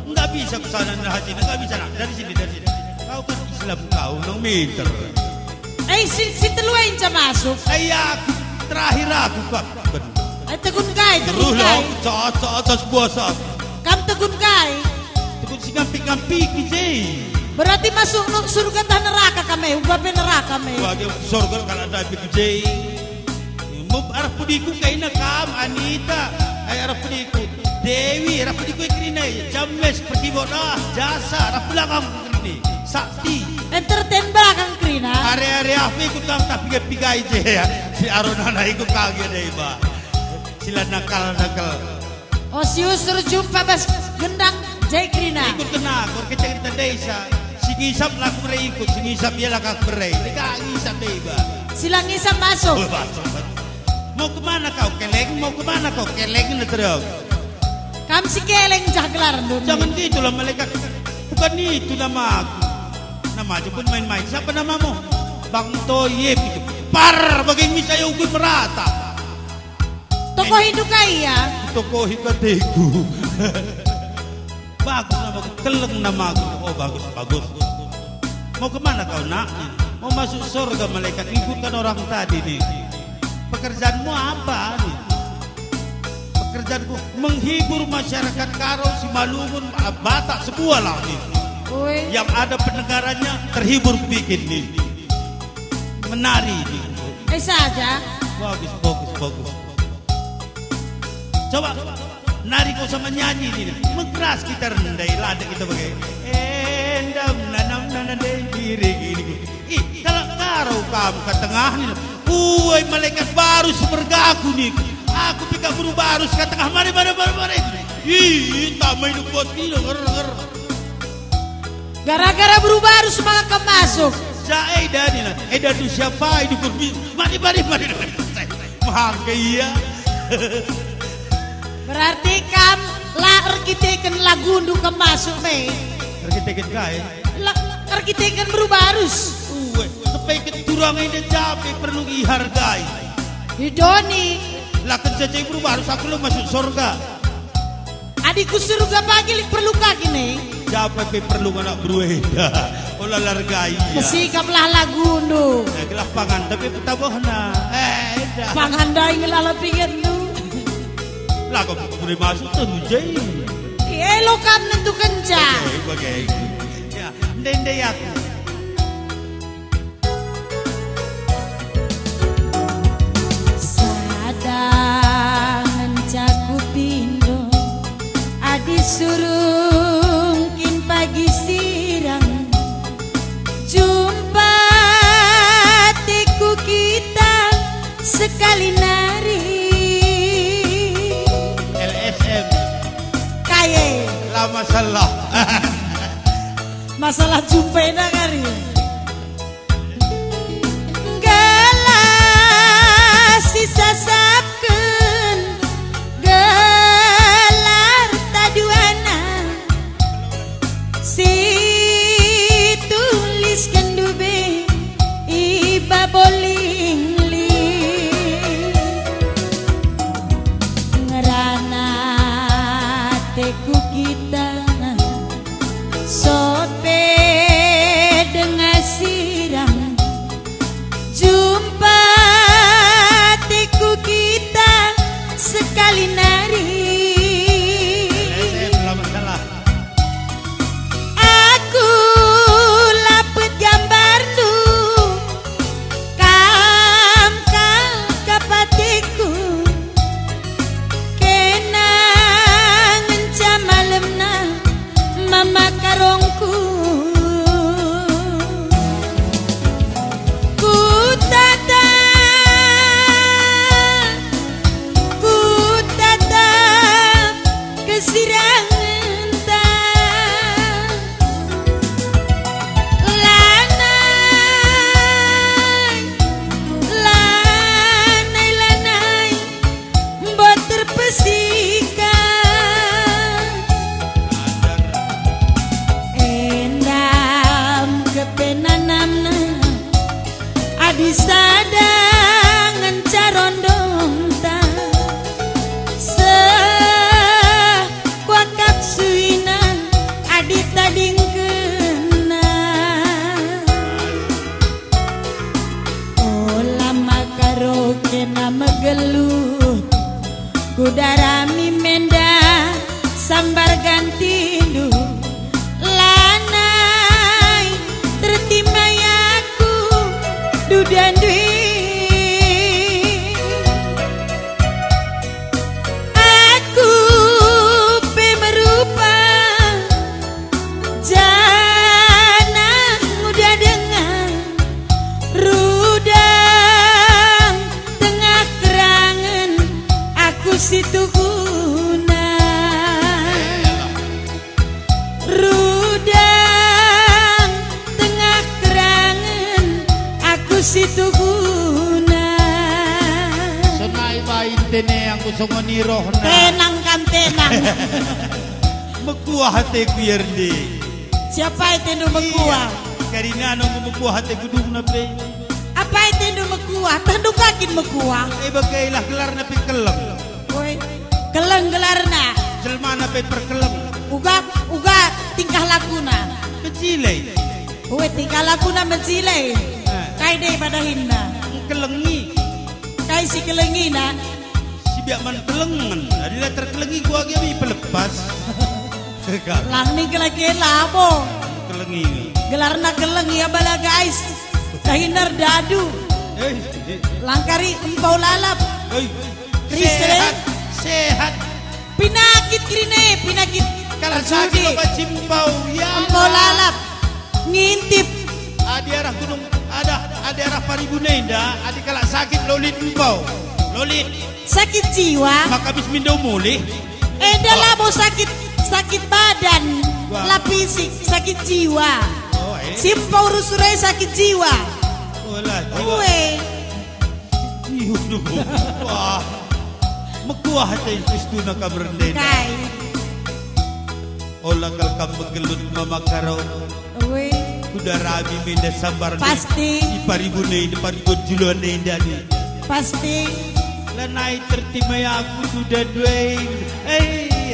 Nggak bisa ke sana haji, nggak bisa nak dari sini. Kau kan Islam kau 6 meter. Si teluain ca masuk. Aku terakhir aku kak. Tegun kai. Cocok puasa. Kam tegun kai. Tegun si ngampi kijai. Berarti masuk surga dan neraka kami, ubape neraka kami. Bagi surga kalau ada kijai. Arah pudiku kaina kam Anita. Arah pudiku Dewi, arah pudiku ikrinai. James pergi bodah jasa, arah belakang ikrinai. Sakti. Entertain belakang krina. Area-area aku ikut kang tak pigai je ya. Si Arona ikut kaget deh ba. Sila nakal. Oh sius jumpa bas gendang jai krina. Ikut kena, kor kecerita desa. Si ngisap laku ikut, si ngisap dia lakak berai. Ika ngisap deh ba. Sila ngisap masuk. Mau kemana kau keleng na terus. Kam si keleng jaglar dulu. Jangan gitu lah malaikat. Bukan itu nama aku. Nama aja pun main-main. Siapa namamu? Bang Toyib itu. Par bagai misalnya ukui merata. Toko hidup kaya. Toko hidup hatiku. Bagus nama aku. Keleng nama aku. Oh bagus. Mau kemana kau nak? Mau masuk surga malaikat. Ikutkan orang tadi nih. Pekerjaanmu apa nih? Pekerjaanku menghibur masyarakat Karo, Simalungun, Batak semua lah nih. Yang ada pendengarannya terhibur bikin nih. Menari nih. Saja. Bagus. Coba nari kau sama nyanyi nih. Mengeras kita rendai ladek kita bagai. Endam nanam mana deh diri gini. Ih, kalau taruh kamu ke tengah nih. Woi, malaikat baru seperga aku nih. Aku pika buru baru ke tengah mari. Ih, tak main bos ini ger. Gara-gara berubah harus malah kemasuk. Eda nih lah. Eda tu siapa ini kurbi? Mari. Mahal iya. Berarti kam lah arkiteken lagundu kemasuk be. Arkiteken kaya. Arkiteken berubah harus. Sampai keturang ini capek perlu dihargai. Hidoni. Lah kerja berubah harus aku lo masuk surga. Adikku surga pagi perlu kaki nih. Siapa yang perlu anak berueda? Olah largai. Mesti kamlah lagundu. Gelah pangan tapi petabohna. Dah. Pangan dah ngelala pingin tu. Lah kau boleh masuk tu jai. Elo kam nentu kencang. Bagai. Ya, dende aku. Sadang cakupindo adi surungkin pagi sirang jumpa teku kita sekali nari LSM kaye lah masalah jumpa dah kari gelas sisa sapken gelar taduana si tuliskan dube iba boling li ngerana teku kita sope dengan sirang jumpa teku kita sekali nari aku lapet gambar tu kam kapatiku kenang mencam malamna mama karongku ku tata kesirangan ta lanai buat terpesikan endam kepenanamna adi sadangan carondong ta kuakak suina adi tading kena lama karo kena megeluh kudarami menda sambar ganti du lanai tertimai aku dudan dui aku pemerupa jana muda dengan rudang tengah kerangan aku situ guna rudang tengah kerangan aku situ guna Sonai bain tene yang kusong maniroh na. tenang kan tenang Mekuah hatiku yerdi. siapa itu nu mekuah Karina nung mekuah hatiku dung na pe. apa itu nu mekuah tandukakin mekuah Bagailah gelar na pe kelem. woi geleng gelarna Jelma na pe perkelem. uga tingkah lakuna Kecilai. woi tingkah lakuna mencile kai dei pada hinda Kelengi. kai si kelengina Si biak man kelengan. Adila terkelengi gua lagi pelepas. lang ning kela bo Kelengi. gelarna geleng ya bala guys kahinar dadu langkari empau lalap Sehat. Sehat. pinakit krine pinakit Kalau Judi. sakit lo cimpau ya. empau lalap ngintip. Adi arah gunung ada arah Paribunenda, adi kalau sakit lolit empau. Lolit Sakit jiwa. maka habis minum mulih. Dah mau sakit badan. Wah. Lah fisik sakit jiwa. Oh, Simpau rusurai sakit jiwa. Olah, jiwa. Uwe. Yuh, wah. Mekuah tay pistu na kamrendena. Kai. Olah kal kam begelut mamakaraw. Uwe. Kuda rami minda sambar. Pasti. Di Paribunei depan juluan nenda ni. Pasti. Lanai tertimai aku sudah dueng.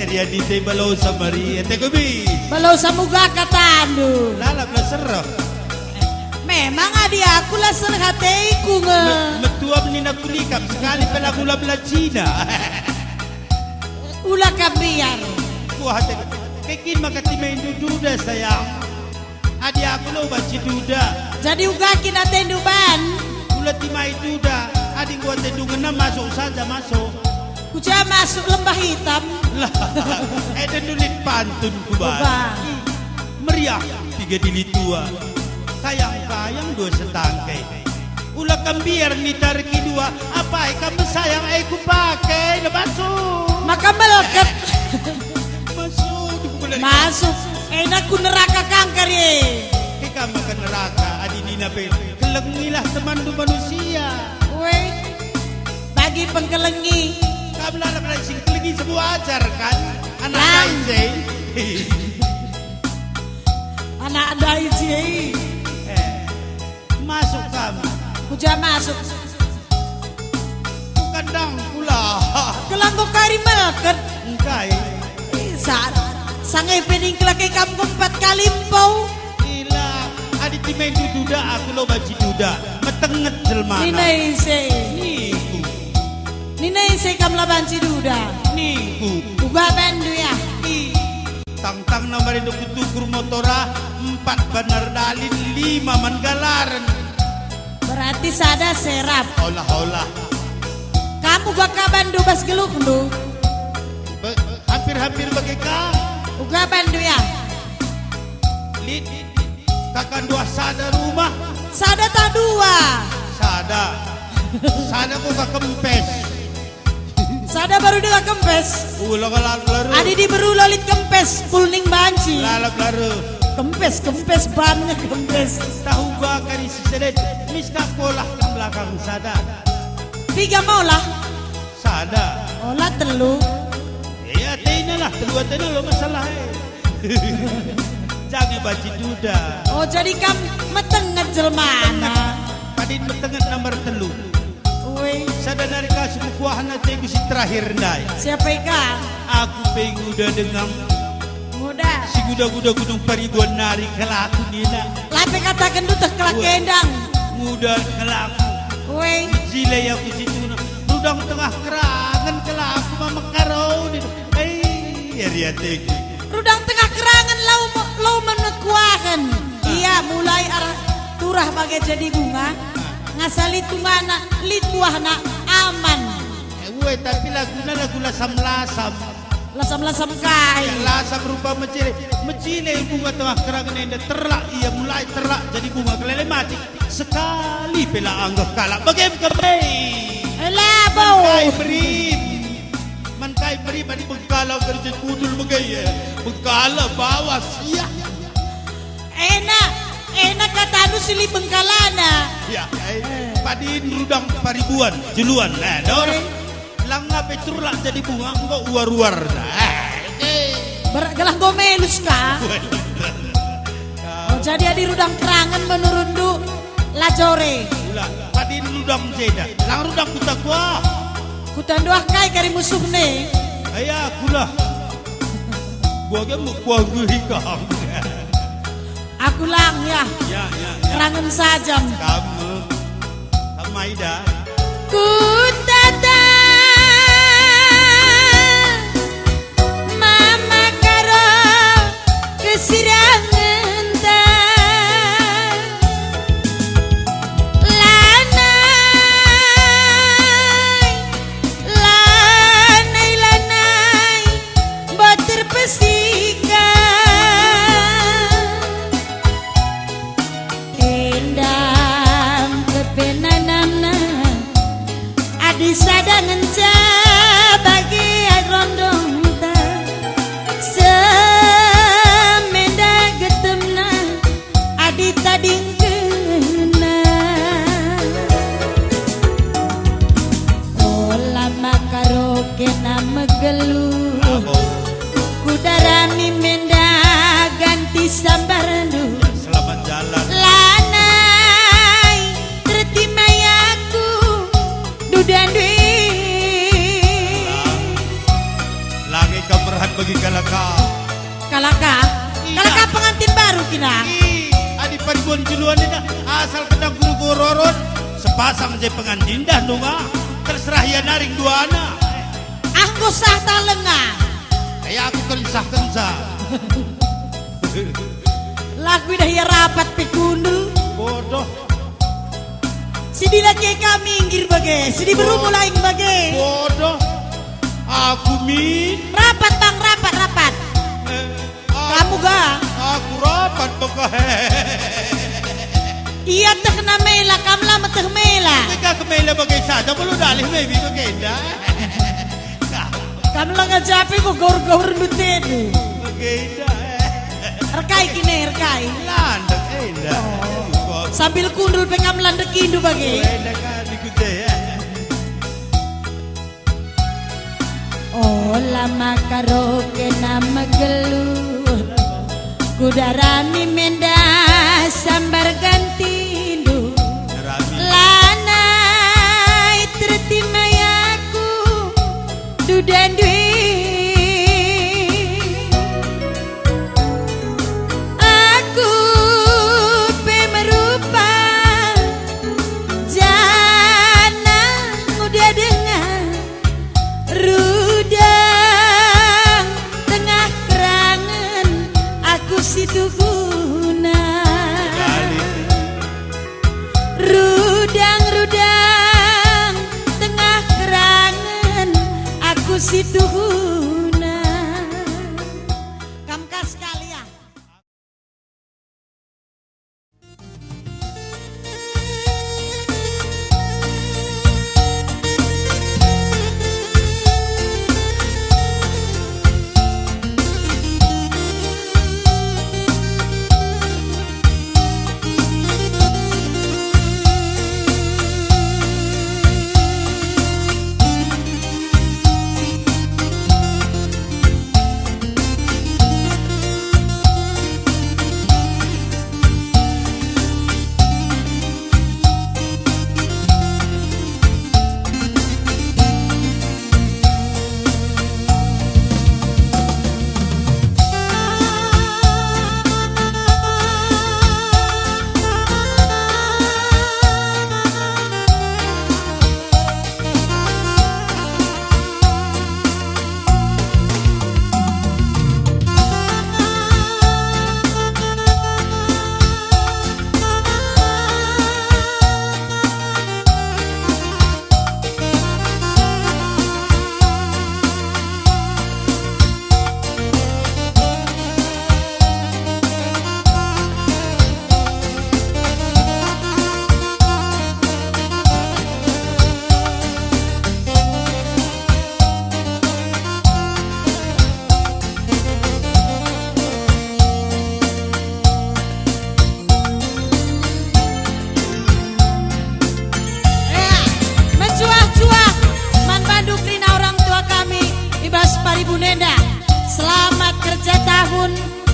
Ria di tay balau samari. Ete kubi. Balau samuga katandu. Lalap lah serah. Memang adi aku lah serhateiku nge. Metua menina kulikap sekali pela gula bela Cina. Ulah kabiar. Kuah hati. Kekin maka timai duda sayang. Adi aku lo baci duda. Jadi ugakin atendu ban. Ula timai duda. Adi gua tendungan masuk saja masuk. Kuja masuk lembah hitam. Lah, nulit pantun kuban. Ubah. Meriah tiga dili tua. Kayang-kayang dua setangkai. Ulah kambiar ni tariki dua. Apa kamu sayang aku pakai. Masuk. Maka melekat. Masuk. Masuk. Enak ku neraka kanker ye. Ika makan neraka. Adi nina pe. Kelengilah teman du manusia. Weh. Bagi pengkelengi. Kamu lalap sing kelengi sebuah ajar kan. Anak Lang. Daisy. Anak Daisy. Masuk kamu. Kuja masuk. Bukan dang pula. Kelanggo kari melekat. Engkai. Sangai pening kelaki kamu 4 kali empau. Gila. Adi timai duda aku lo baci duda. Metenget jelmana. Nina ise. Niku. Nina ise kam labanci duda. Niku. Uga bandu ya. Tang-tang nomor itu kutukur motora 4 benar dalin 5 menggalaran. Berarti sada serap. Olah. Kamu baka bandu bas geluk lu. Hampir-hampir bagai kau. Uga bandu ya. Lid. Kakak dua sada rumah. Sada tak dua. Sada kok kempes. Sada baru dia kempes. Ulah lalu. Adi di beru lolit kempes. Pulning banci. Lalap lalu. Kempes banyak kempes. Tahu gua kali si sedet. Miska kolah ke belakang sada. 3 maulah. Sada. Olah telu. Ya tena lah. Kedua tena lo masalah. Jangan baci duda. Oh jadi kam metenget jelmana. Padin metenget nomor telu. Woi. Sada dari kasih kuah nanti si terakhir ndai. Siapa ikan? Aku pengen udah dengan Muda. si guda-guda gunung Paribuan nari kelaku nina. Lape katakan tu tak kelak kendang. Muda kelaku. Woi. Zile aku situ. Rudang tengah kerangan kelaku mama karau. Ria tegi. Rudang tengah kerangan lau menekuakan. Iya mulai arah turah bagai jadi bunga. Ngasali tungana lit buahna aman. Weh tapi lagu lasam-lasam. Lasam-lasam kai. Ya, lasam rupa mecile bunga tengah kerangan yang terlak. Ia mulai terlak jadi bunga kelele mati. Sekali pela anggap kalah. Bagaimana Elah bau. Mankai beri badi begala kerja kudul begaya. Begala bawa siap. Enak kata anu silih bengkalana. Ya, padin rudang Paribuan juluan. Nah, orang lang ngape turlak jadi bunga enggak uar-uar. Bergelah gomelus ka. Oh, jadi adi rudang kerangan menurun du lajore. Ulah, padin rudang jeda. Lang rudang kuta gua. Kutan doah kai kari musuh ne. Ayah akulah. Gua ke mau gua hikam. Aku lang ya. Ya. Kerangan sajam. Kamu Aida. Ku datang mama karo kesirangan ta lanai boter pesika kita dingkena oh lama karaoke nama geluh kudarami menda ganti sambarandu Selamat jalan. lanai tertimayaku dudan dwi Langit keberhan bagi kalaka. kalaka pengantin baru kina Adi paribuan juluan ini asal kedang guru gororon sepasang je pengantin dah nunga terserah ya naring dua anak. aku sah talenga Kayak aku kerisah. lagu dah ya rapat pekundu Bodoh. sidi lagi kami minggir bagai sidi berumu lain bagai Bodoh. Aku min. rapat bang rapat kamu ga Aku rapat pokok. iya teh kena mela kamu lama teh mela Ketika kemela bagai saja belum dalih baby bagai dah. kamu lah ngajapi kok gaur-gaur betedu Bagai dah. rekai kini rekai Landek dah. sambil kundul pengam landek indu bagai Enak kan ikut ya. oh lama karaoke nama geluh kudarami menda sambar gantindu lanai tertimayaku dudan dwi aku pemerupa jana muda dengan rudang tengah kerangan aku situ guna rudang tengah kerangan aku situ guna kamkas kalian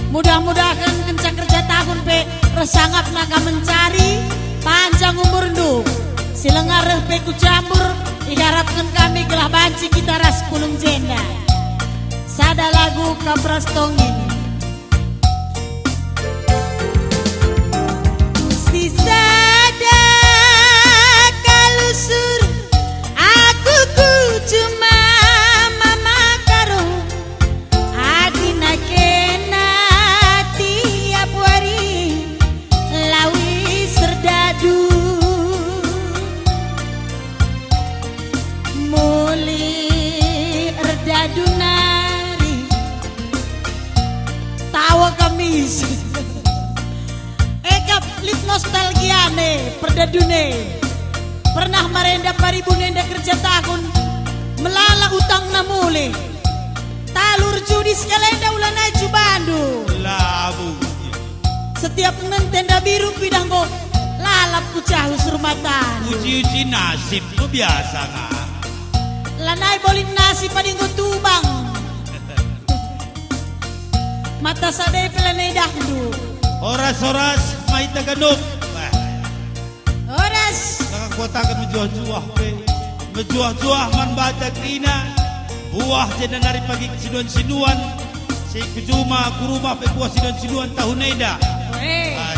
mudah-mudahan kencang kerja tahun pe resangap naga mencari panjang umur du silengareh pe ku campur iharapkan kami gelah banci kita ras kulung jenda sada lagu kapras tongin si sada kalusur aku ku cuma mama karo adina kena tiap hari lawi serdadu muli erdadu nari tawa kamis ekap lit nostalgiane perdadune pernah merenda paribu nenda kerja tahun melala utang namule talur judi sekalenda ulana bandu labu setiap ngen tenda biru uji nasib no biasa nga. Lanay bolin nasi padinggo tubang. Mata sa de pelanay dahdu. Oras-oras may taganok. Oras. Nakakuatakan menjuah-juah pe. Menjuah-juah man bata krina. Buah jena nari pagi sinuan-sinuan. Si kujuma kuruma pe buah sinuan-sinuan tahun eda.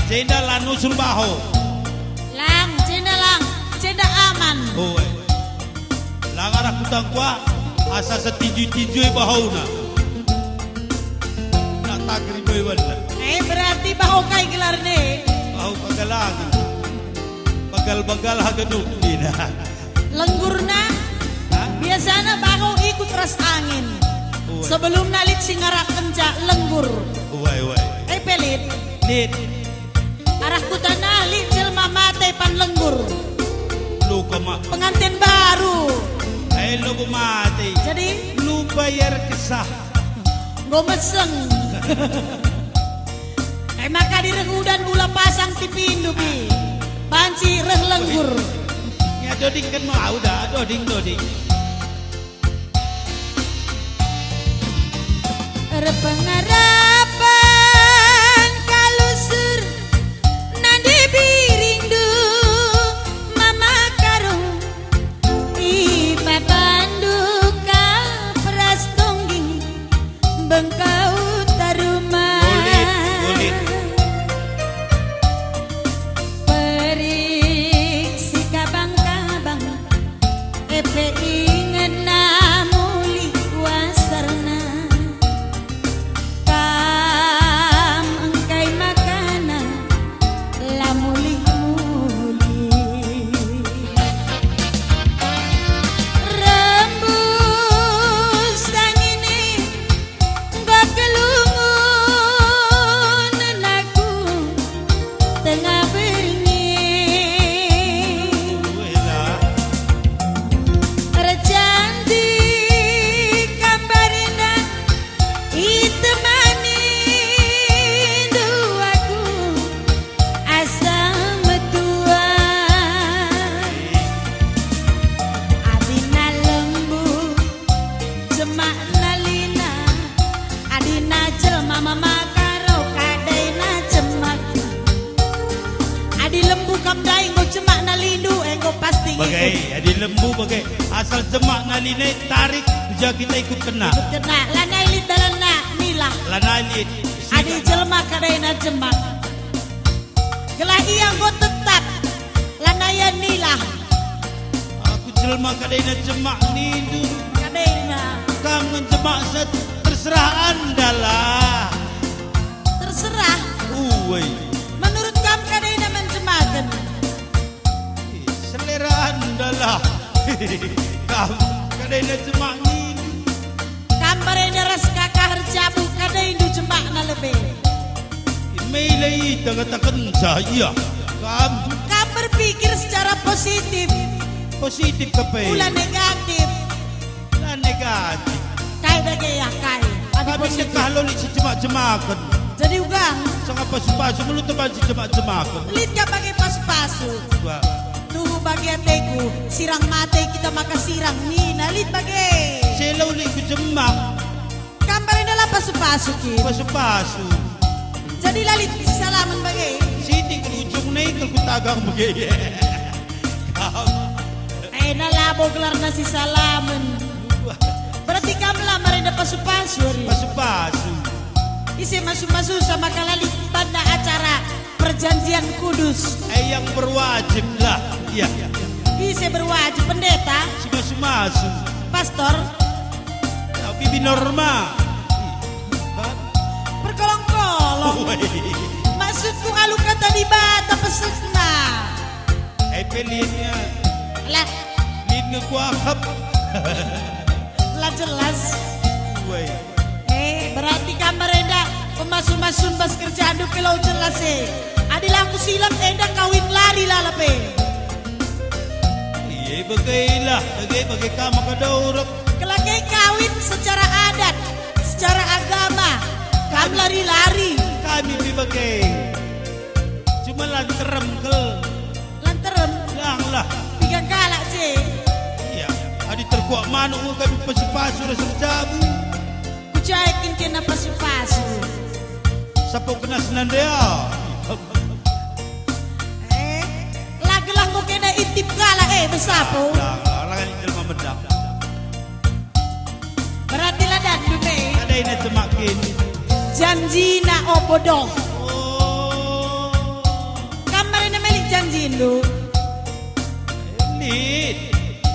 Jenda lanu surbaho. Lang, cenda aman. Oh, lang arak kutang kwa asa sa tinju-tinju bahaw na. Natakri mo iwan na. Berarti baho kay gelar ne. Bahaw pagalagi. Bagal-bagal haganuk nina. Lenggur na. Biasanya baho ikut ras angin. Sebelum nalit singarak kenca lenggur. Uway. Pelit. Lit. Arah kutana lit jelma mate pan lenggur. Lu kama. Pengantin baru. Lu kumate. Jadi Lu bayar kesah. gue meseng. Maka diregudan gula pasang tipindu bi. Banci reh lenggur. Ya doding kan mau dah doding. Repengarapan kalusur nande birindu mama karung ipa panduka prastongging bengkau taruma Golit. perik si kabang-kabang epe inget namuli wasarna kam engkai makana lamuli-muli rembus angini gak kelungun aku tengah beringin tercantik kambarina itemani duaku asam metua adina lembu jemak nalina adina jelma mama karo kadaina jemak adi lembu kam daing go jemak nalindu enggo pasti Bagai adi lembu bagai asal jemak naline tarik uja kita ikut kena. kena lanai lit dalana nilah Lanalit. adi jelma kadaina jemak gelah iya go tetap lanaya nilah Aku jelma kadaina jemak nindu. kadaina Kamu jemak terserah anda lah. terserah Uway. menurut kamu kadaina menjemakan Selera anda lah. Kamu kadaina jemak nindu. kambarena ras kakah herjabu kadaina jemak na lebih Mailai katakan saya. Kamu kamu berpikir secara positif positif kape. pula negatif Lah negatif. kai bagi ya kai ada Kami positif kalau li si jemak-jemakan. jadi ugang Sangat pasu-pasu mulut teman si jemak-jemakan. lit ka bagi pas-pasu tuh bagi ateku sirang mate kita maka sirang nina lit bagi Selaw li ku jemak. kambarena lah pasu-pasu ki Pasu-pasu. jadi lalit salaman bagi Siti ke ujung na ikal ku tagang magaya. nalabo gelar nasi salaman berarti kamu lah merenda pasu-pasu Pasu-pasu. isi masuk-masuk sama kalalit tanda acara perjanjian kudus Yang berwajib lah. Ya. isi berwajib pendeta Si masu-masu. pastor Bibi norma. perkolong-kolong maksudku alu kata di bata pesekna Pelitnya. lah Lid ngekuakap. lah jelas Uway. berarti kamarenda pemasuk-masun bas kerjaan du kelau jelas adilah aku silam enda kawin lari lalape Iya bagailah. Bagai kamu kadaurak. kelakai kawin secara adat secara agama kamu lari-lari Kami bibagai. Cuma lanterem kel. lantaran Lang lah. de. Iya, adi terkuak manuk mo kami pasipaso na serjabu. Kucaikin kena pasu-pasu. Sapo kenas nandea. Lagi-lang ko kena intip kala besapo. Langan jelma medang. Berarti lah dan dume. Ada ini cemakin. Janji na opo dong. Oh, Kamar ini milik janji lu. ini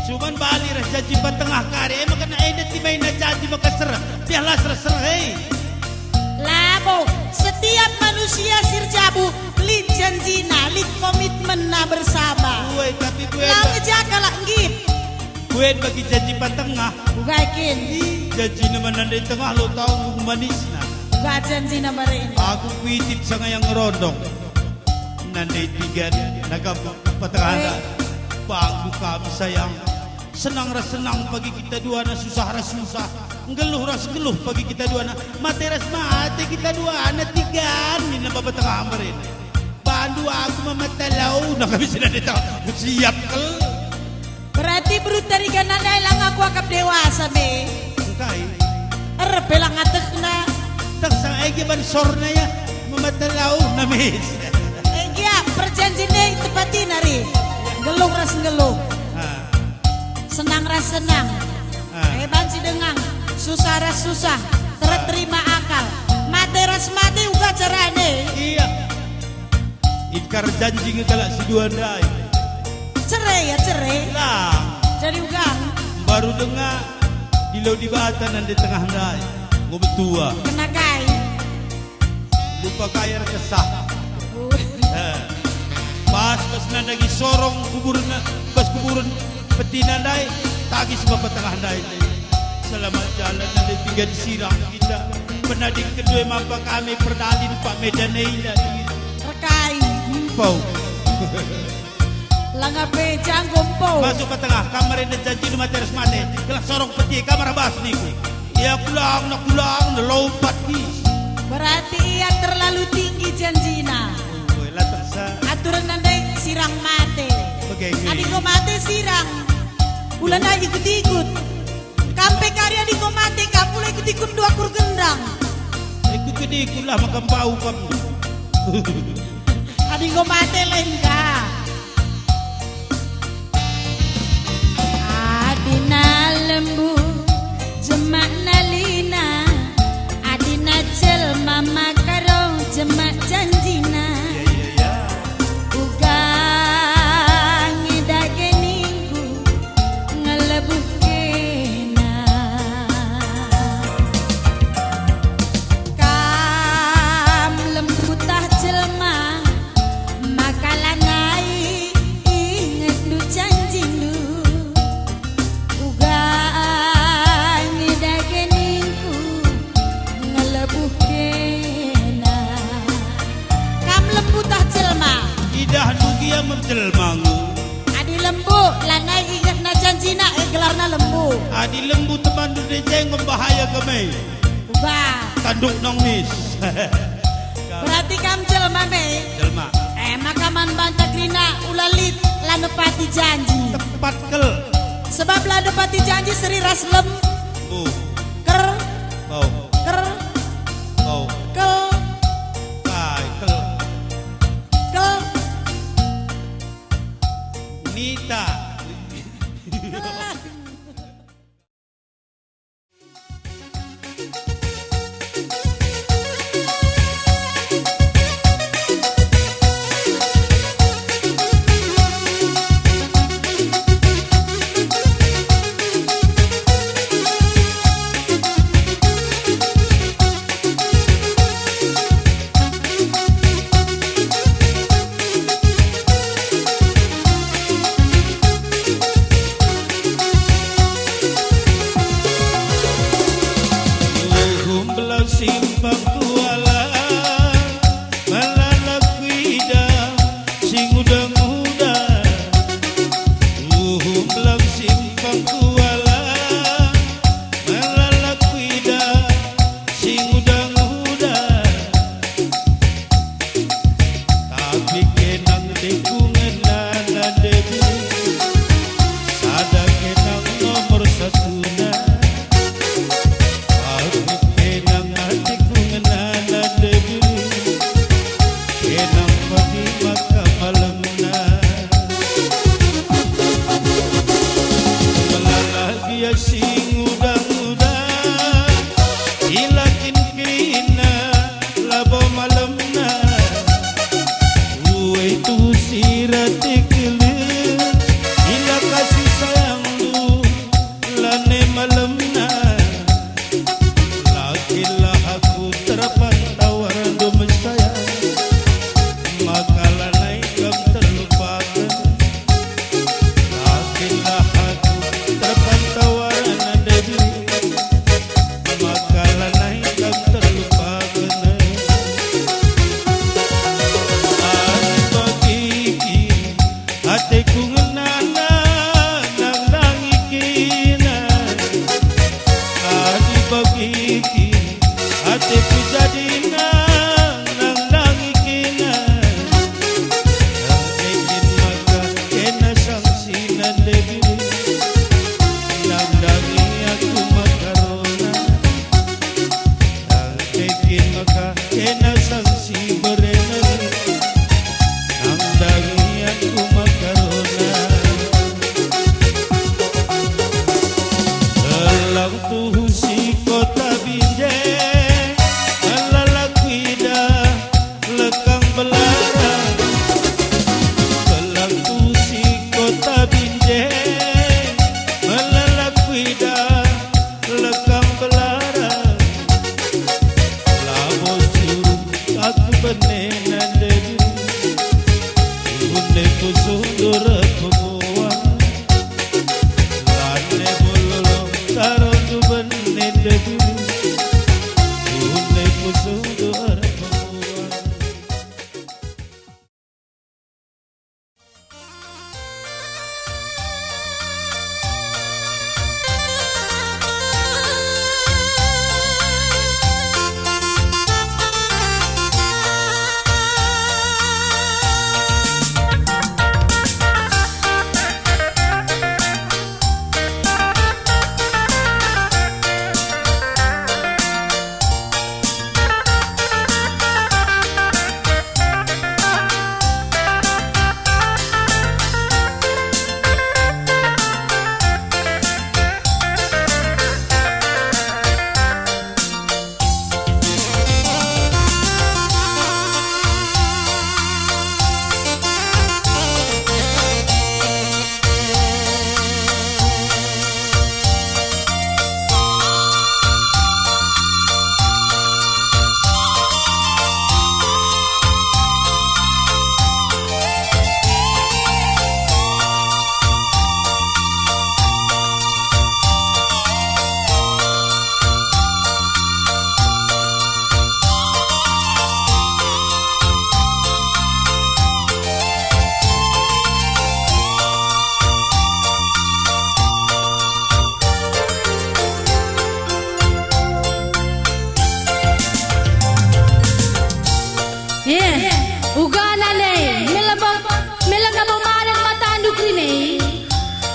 cuman bali ras janji tengah kari. Emang kena edet di main janji maka serah. Biarlah serah hei. Labo, setiap manusia sirjabu lid janjina, lid komitmen na bersama. Gue tapi gue Lau ngejaga lah ngit. gue bagi janji tengah. Bugaikin. Janji nama nanda tengah lo tahu manis na. Buga janji na bare ini. Aku kuitip sama yang ngerondong. Nanda tiga naga patengah. Bangku kami sayang. Senang ras senang bagi kita dua na susah ras susah. Ngeluh ras ngeluh bagi kita dua na mati ras mati kita dua na tiga ni na babatang amarin. Bandu aku mamatalau na kami sila dito. Siap kel. Berarti berut dari kanan lang aku akap dewasa me. Kai. Erpelang atek na. Tak sang egi ban sorna ya mamatalau na mis. Ya perjanjian itu tepatin hari. Ngeluh ras ngeluh. Senang ras senang. Banci dengang. Susah ras susah. Terima akal. Mati ras mati uga carane. Iya. Ikar janji ngegalak si dua ndai. Cerai ya cerai. Lah. Jadi ugang. Baru dengar di laut di batan dan di tengah ndai. Ngobe tua. Kena kai. Lupa kaya kesah. Pas nandagi sorong kuburan pas kuburan peti nandai tagih sebab tengah ndai. Selamat jalan nanti tiga disirang kita. Penadik kedua mampak kami perdalin Pak Medan Neila. Rekai. Pau. Langape janggompo. Masuk ke tengah kamar ini janji rumah teres mate. Kelas sorong peti kamar bas niku. Ya pulang nak lompat ni. Berarti ia terlalu tinggi janjina. Lah tersa. Aturan nandai sirang mate. Begini. Adik ko mate sirang. Ulan na ikut-ikut. Kampe karya adik ko mate kapula ikut-ikut dua kur gendang. Ikut lah makan bau kamu. Adik ko mate lain ka. Adina lembu jemak nalina. Adina jelma makarong jemak janjina. Jelmangu adi lembu lanai ingat na janjina gelarna lembu adi lembu teman du dejeng membahaya kami ubah tanduk nongis berarti kam jelma me jelma makaman banta krina ulalit lanepati janji tepat kel sebab lanepati janji seri ras lembu ker bau ker bau kel kai kel kel Nita. Simpang kuala malalak wida sing udang-udang belang simpang kuala malalak wida sing udang-udang tapi kenang dekungan nana debu lagi maka malamna melalagi ya sing udang-udang ilakin kina labo malamna uwe tu sirati kelir ila kasih sayang lu lane malamna lakilah aku terpantau random sayang makalah naik kam terlupakan lakilah aku terpantau random makalah naik kam terlupakan ani bagi hatiku ngenana nang nangikina ani bagi hatiku jadi nang nangikina yang ingin maka kena sangsinan lebih nang dangi aku makarona yang ingin maka kena sangsi berenang nang dangi aku makarona dalam tuh si kota Binjai lalalakwida lekang belarang dalam tuh si kota Binjai lalalakwida lekang belarang labo suruh aku benenan dari Bune kusundur pemuang lane bololong taron du bene dari Bune kusundur pemuang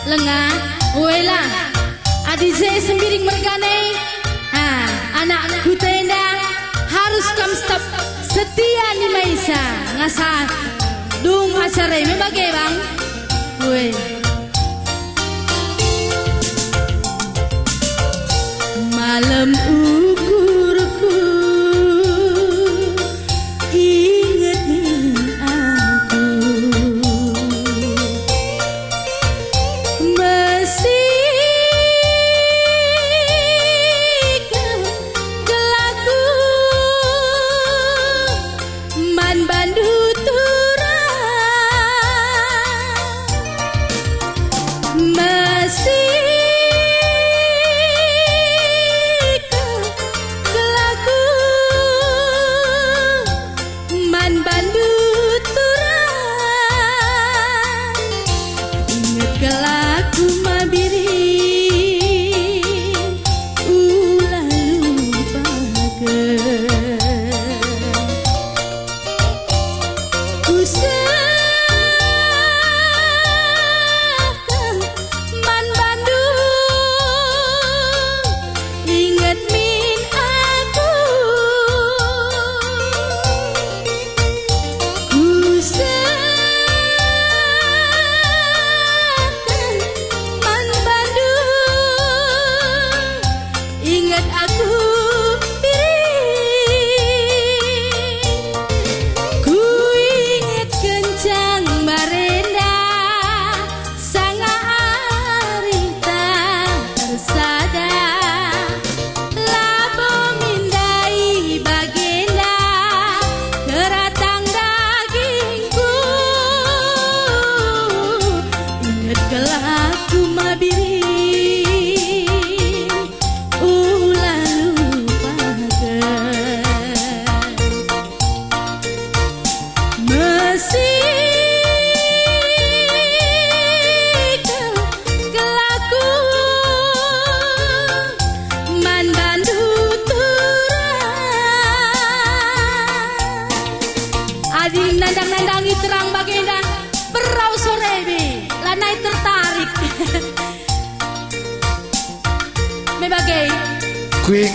Lengah, wela, adi saya sembiring mergane, anak kutenda harus kam stop setia ni maisa ngasa dung acara ini bagai bang, weh. Malam ukurku ingetin aku Mesikan gelaku man bandu turang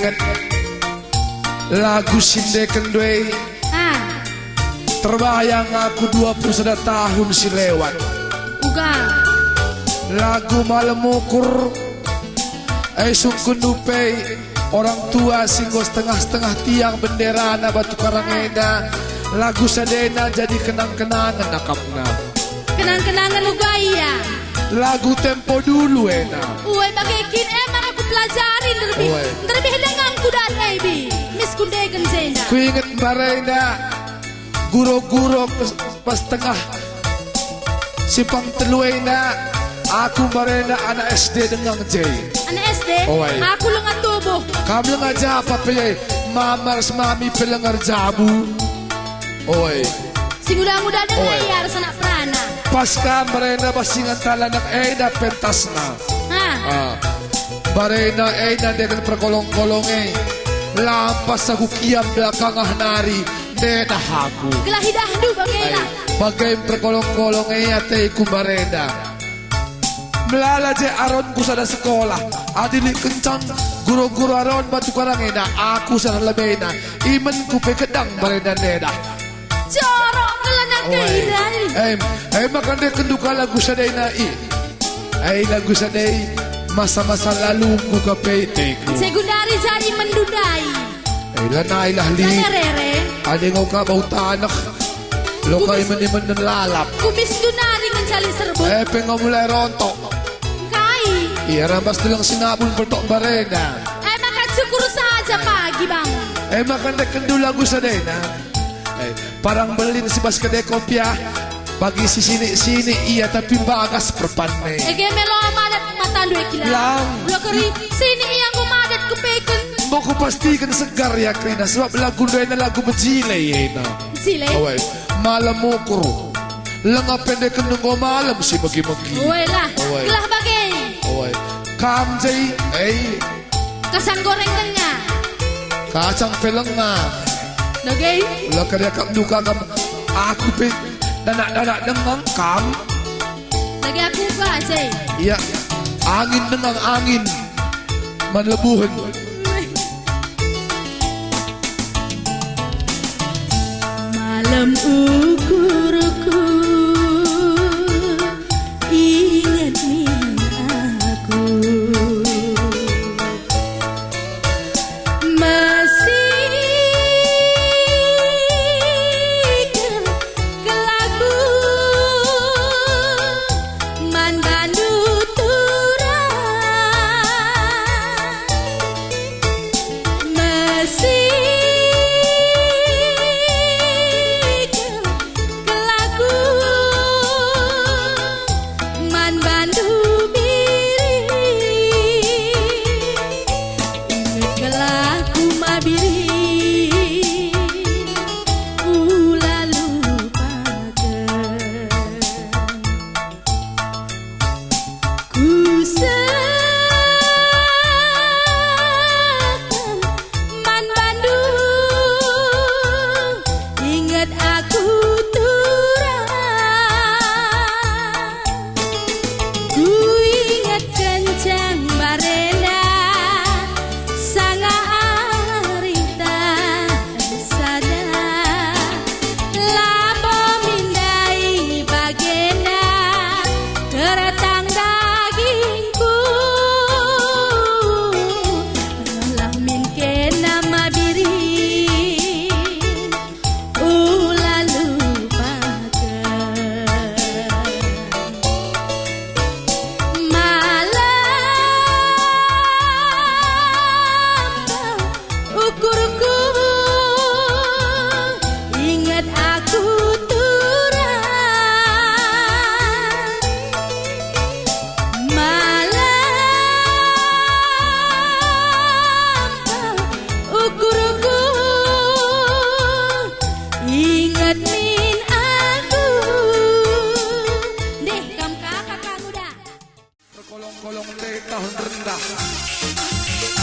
inget lagu Sinde Kendwe. Terbayang aku 21 tahun si lewat. Lagu malam ukur sungkun dupe orang tua singgo setengah-setengah tiang bendera na batu karangena. Lagu sadena jadi kenang-kenangan nakapna. Kenang-kenangan uga iya. Lagu tempo dulu enak. Uwe bagikin emang aku pelajarin terlebih dengan kuda baby. Miss kundegen zena. Ku inget barena guro-guro pas tengah simpang teluena. Aku barena anak SD dengan J. Anak SD? Aku lengan tubuh. Kamu lengan apa pe? Mamar semami pelengar jabu. Oi. Si muda-muda dengan iya harus anak perana. Pasca barena basingan talanak pentasna. Barena dengan perkolong-kolonge. Lampas aku kiam belakang nari. Dena aku. Gelahidah du bagayna. Bagay perkolong-kolonge ate ku barena. Melala je aron ku sada sekolah. Adili kencang guru-guru aron batu karangena. Aku sada lebena. Imen ku pekedang barena neda. Jorok kelanak keiran. Makan dia kenduka lagu sadena lagu sadai masa-masa lalu ku kapete ku. Segundari jadi mendudai. Lanailah li. Ada ngau ka bau tanak. Lokay man lalap. Kumis dunari mencali serbuk. Pengaw mulai rontok. Kai. Iya rambas tulang sinabun bertok barena. Makan syukur saja pagi bang. Makan dia kendu lagu sadena. Parang belin si bas kedai kopia. Bagi si sini iya tapi bagas perpanne. Melo amadat matandu ekila. Lo keri sini iya ngumadat kepeken. Mau ku pastikan segar ya Krina sebab lagu doa lagu bejile ya. Sile. Malam ukur. Lenga pendek nunggu malam si bagi-bagi. Lah. Gelah bagai. Kamjai. Kasang goreng tengah. Kacang pelenga. Bagai. Lah karya kam duka kam. Aku pe danak dengan kam. Lagi aku ba say. Iya. Angin dengan angin. Manlebuhan. Malam ukurku ingat min aku masih kelaku mandandu turang masih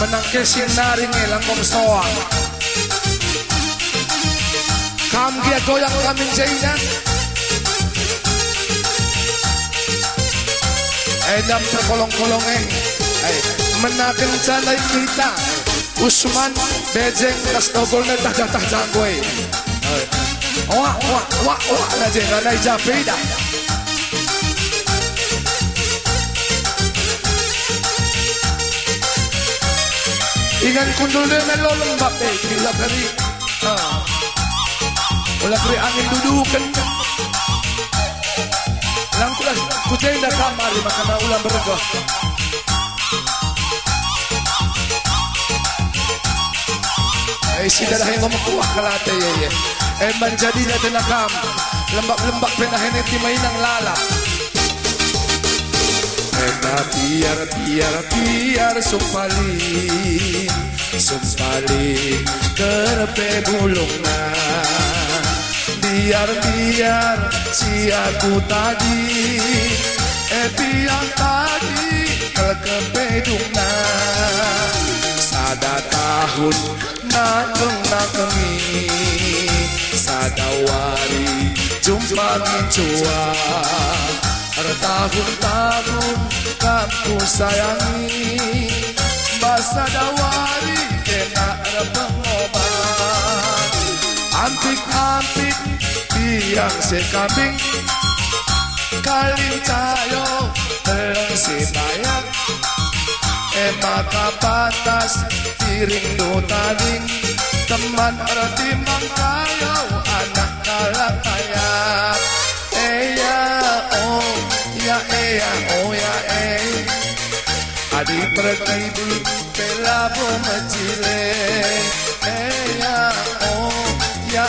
Menangkesi naring langkong soang. Kam dia goyang kami jainan. Edam perkolong-kolonge. Menaken canai kita. Usman Bejeng Kasnogol na tah janggoy. Wah na je na japida. Ingan kundul na lolombak bila kari. Wala kari angin dudukan. Lang kulas kucing na kamar makana ulang berego. Sila lang yung makuha kalate ye. Menjadi na tinakam. Lembak-lembak penahin ti may nang lalap. Biar sumpali kerpe bulung na. Biar si aku tadi biar tadi kerpe na. Sada tahun nakeng-nakengi sadawari jumpa ngicua tahun-tahun kamu sayangi basa dawari kena pengobat antik-antik biang sekambing kaling cayo teleng sebayang mata patas piring do taling teman erti mangkayo anak kalatayak oh ya adi pergi pelabo macile oh ya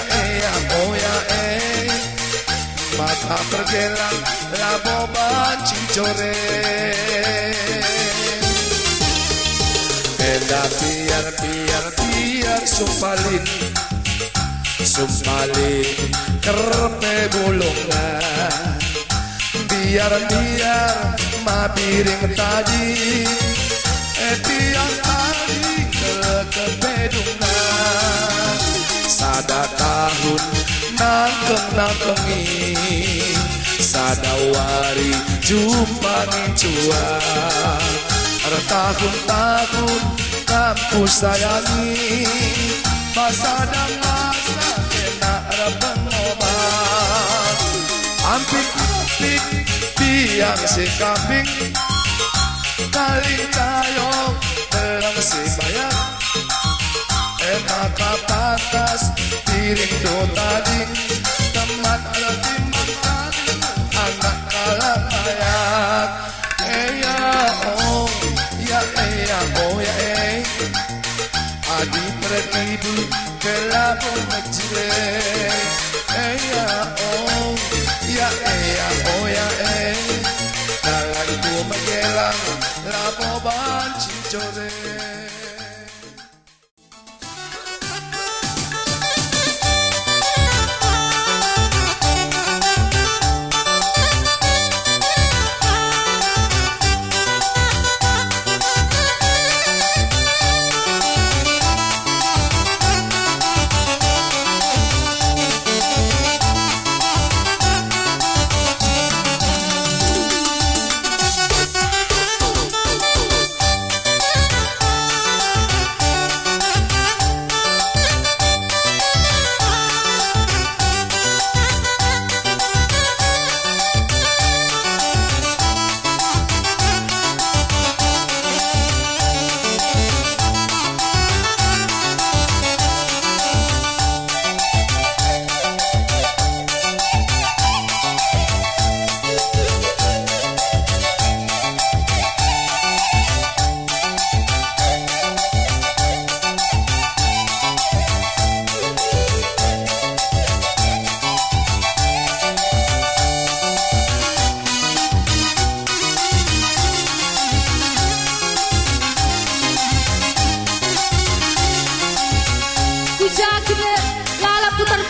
mata pergelang labo banci core biar sumpalin kerpe bulungna biar mabiring tadi biar tadi kebedungna sada tahun nakeng-nakengi sadawari jumpa ngicua tahun-tahun kamu sayangi masa dan masa kena pengobat ampik-ampik biang sekambing kaling cayo telang sebayang mata patas piring do tading teman lebih makaling anak kalatayak adi pergi kelabo macile dalam ku menjelang labo banci core.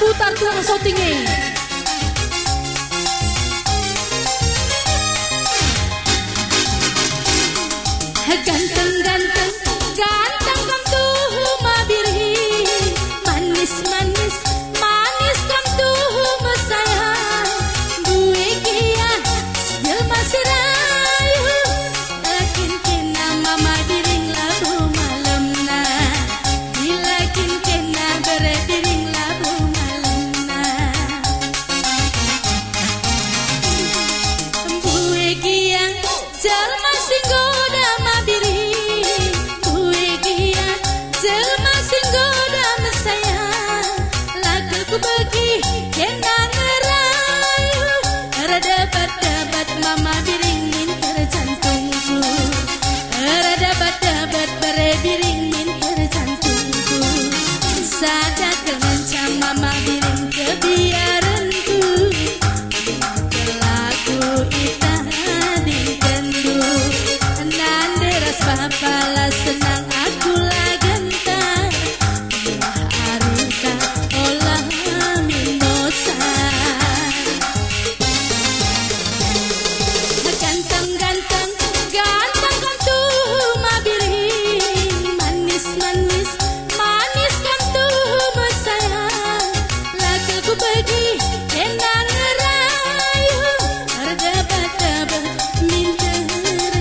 putar tuang sautingnya. Ganteng-ganteng, ganteng kam tuhu mabirhi. Manis-manis, manis kam tuhu masayang. Bui kia, jelma sirayu. Akin kina mama diring labu malam na. singgoda mabiri Buegia jelma singgoda mesaya Lagu bagi kendang ngerayu Dapat mama biringin ke jantungku Dapat berebiringin ke jantungku Saja kencang mama biring kebiaranku Lagu ita dikendu Nanderas papala senang aku lagenta Arita olah mimosa Ganteng kantu mabiring Manis kantu bersayang Lagu bagi kendang ngerayu Dapat minter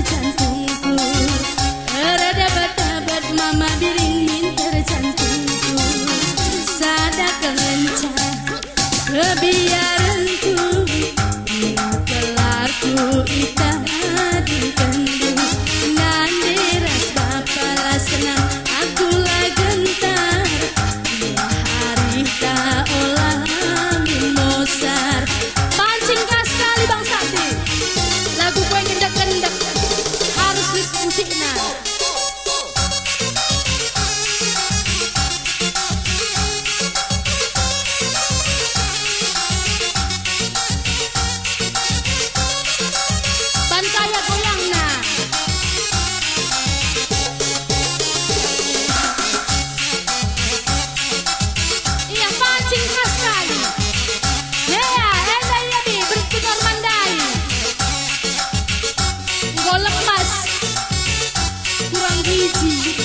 jantungku Dapat mama biring minter jantungku Sadak kencang kebiaranku Kelarku ita dikendu Nandiras bapala senang aku lagentar Hari tak olah mimosar Pancing khas sekali Bang Sakti Lagu gue ngendek-ngendek Harus musiknya Bantaya goyang nah Iya pancing khas sekali Enda bi berputar mandai Golek mas Kurang gizi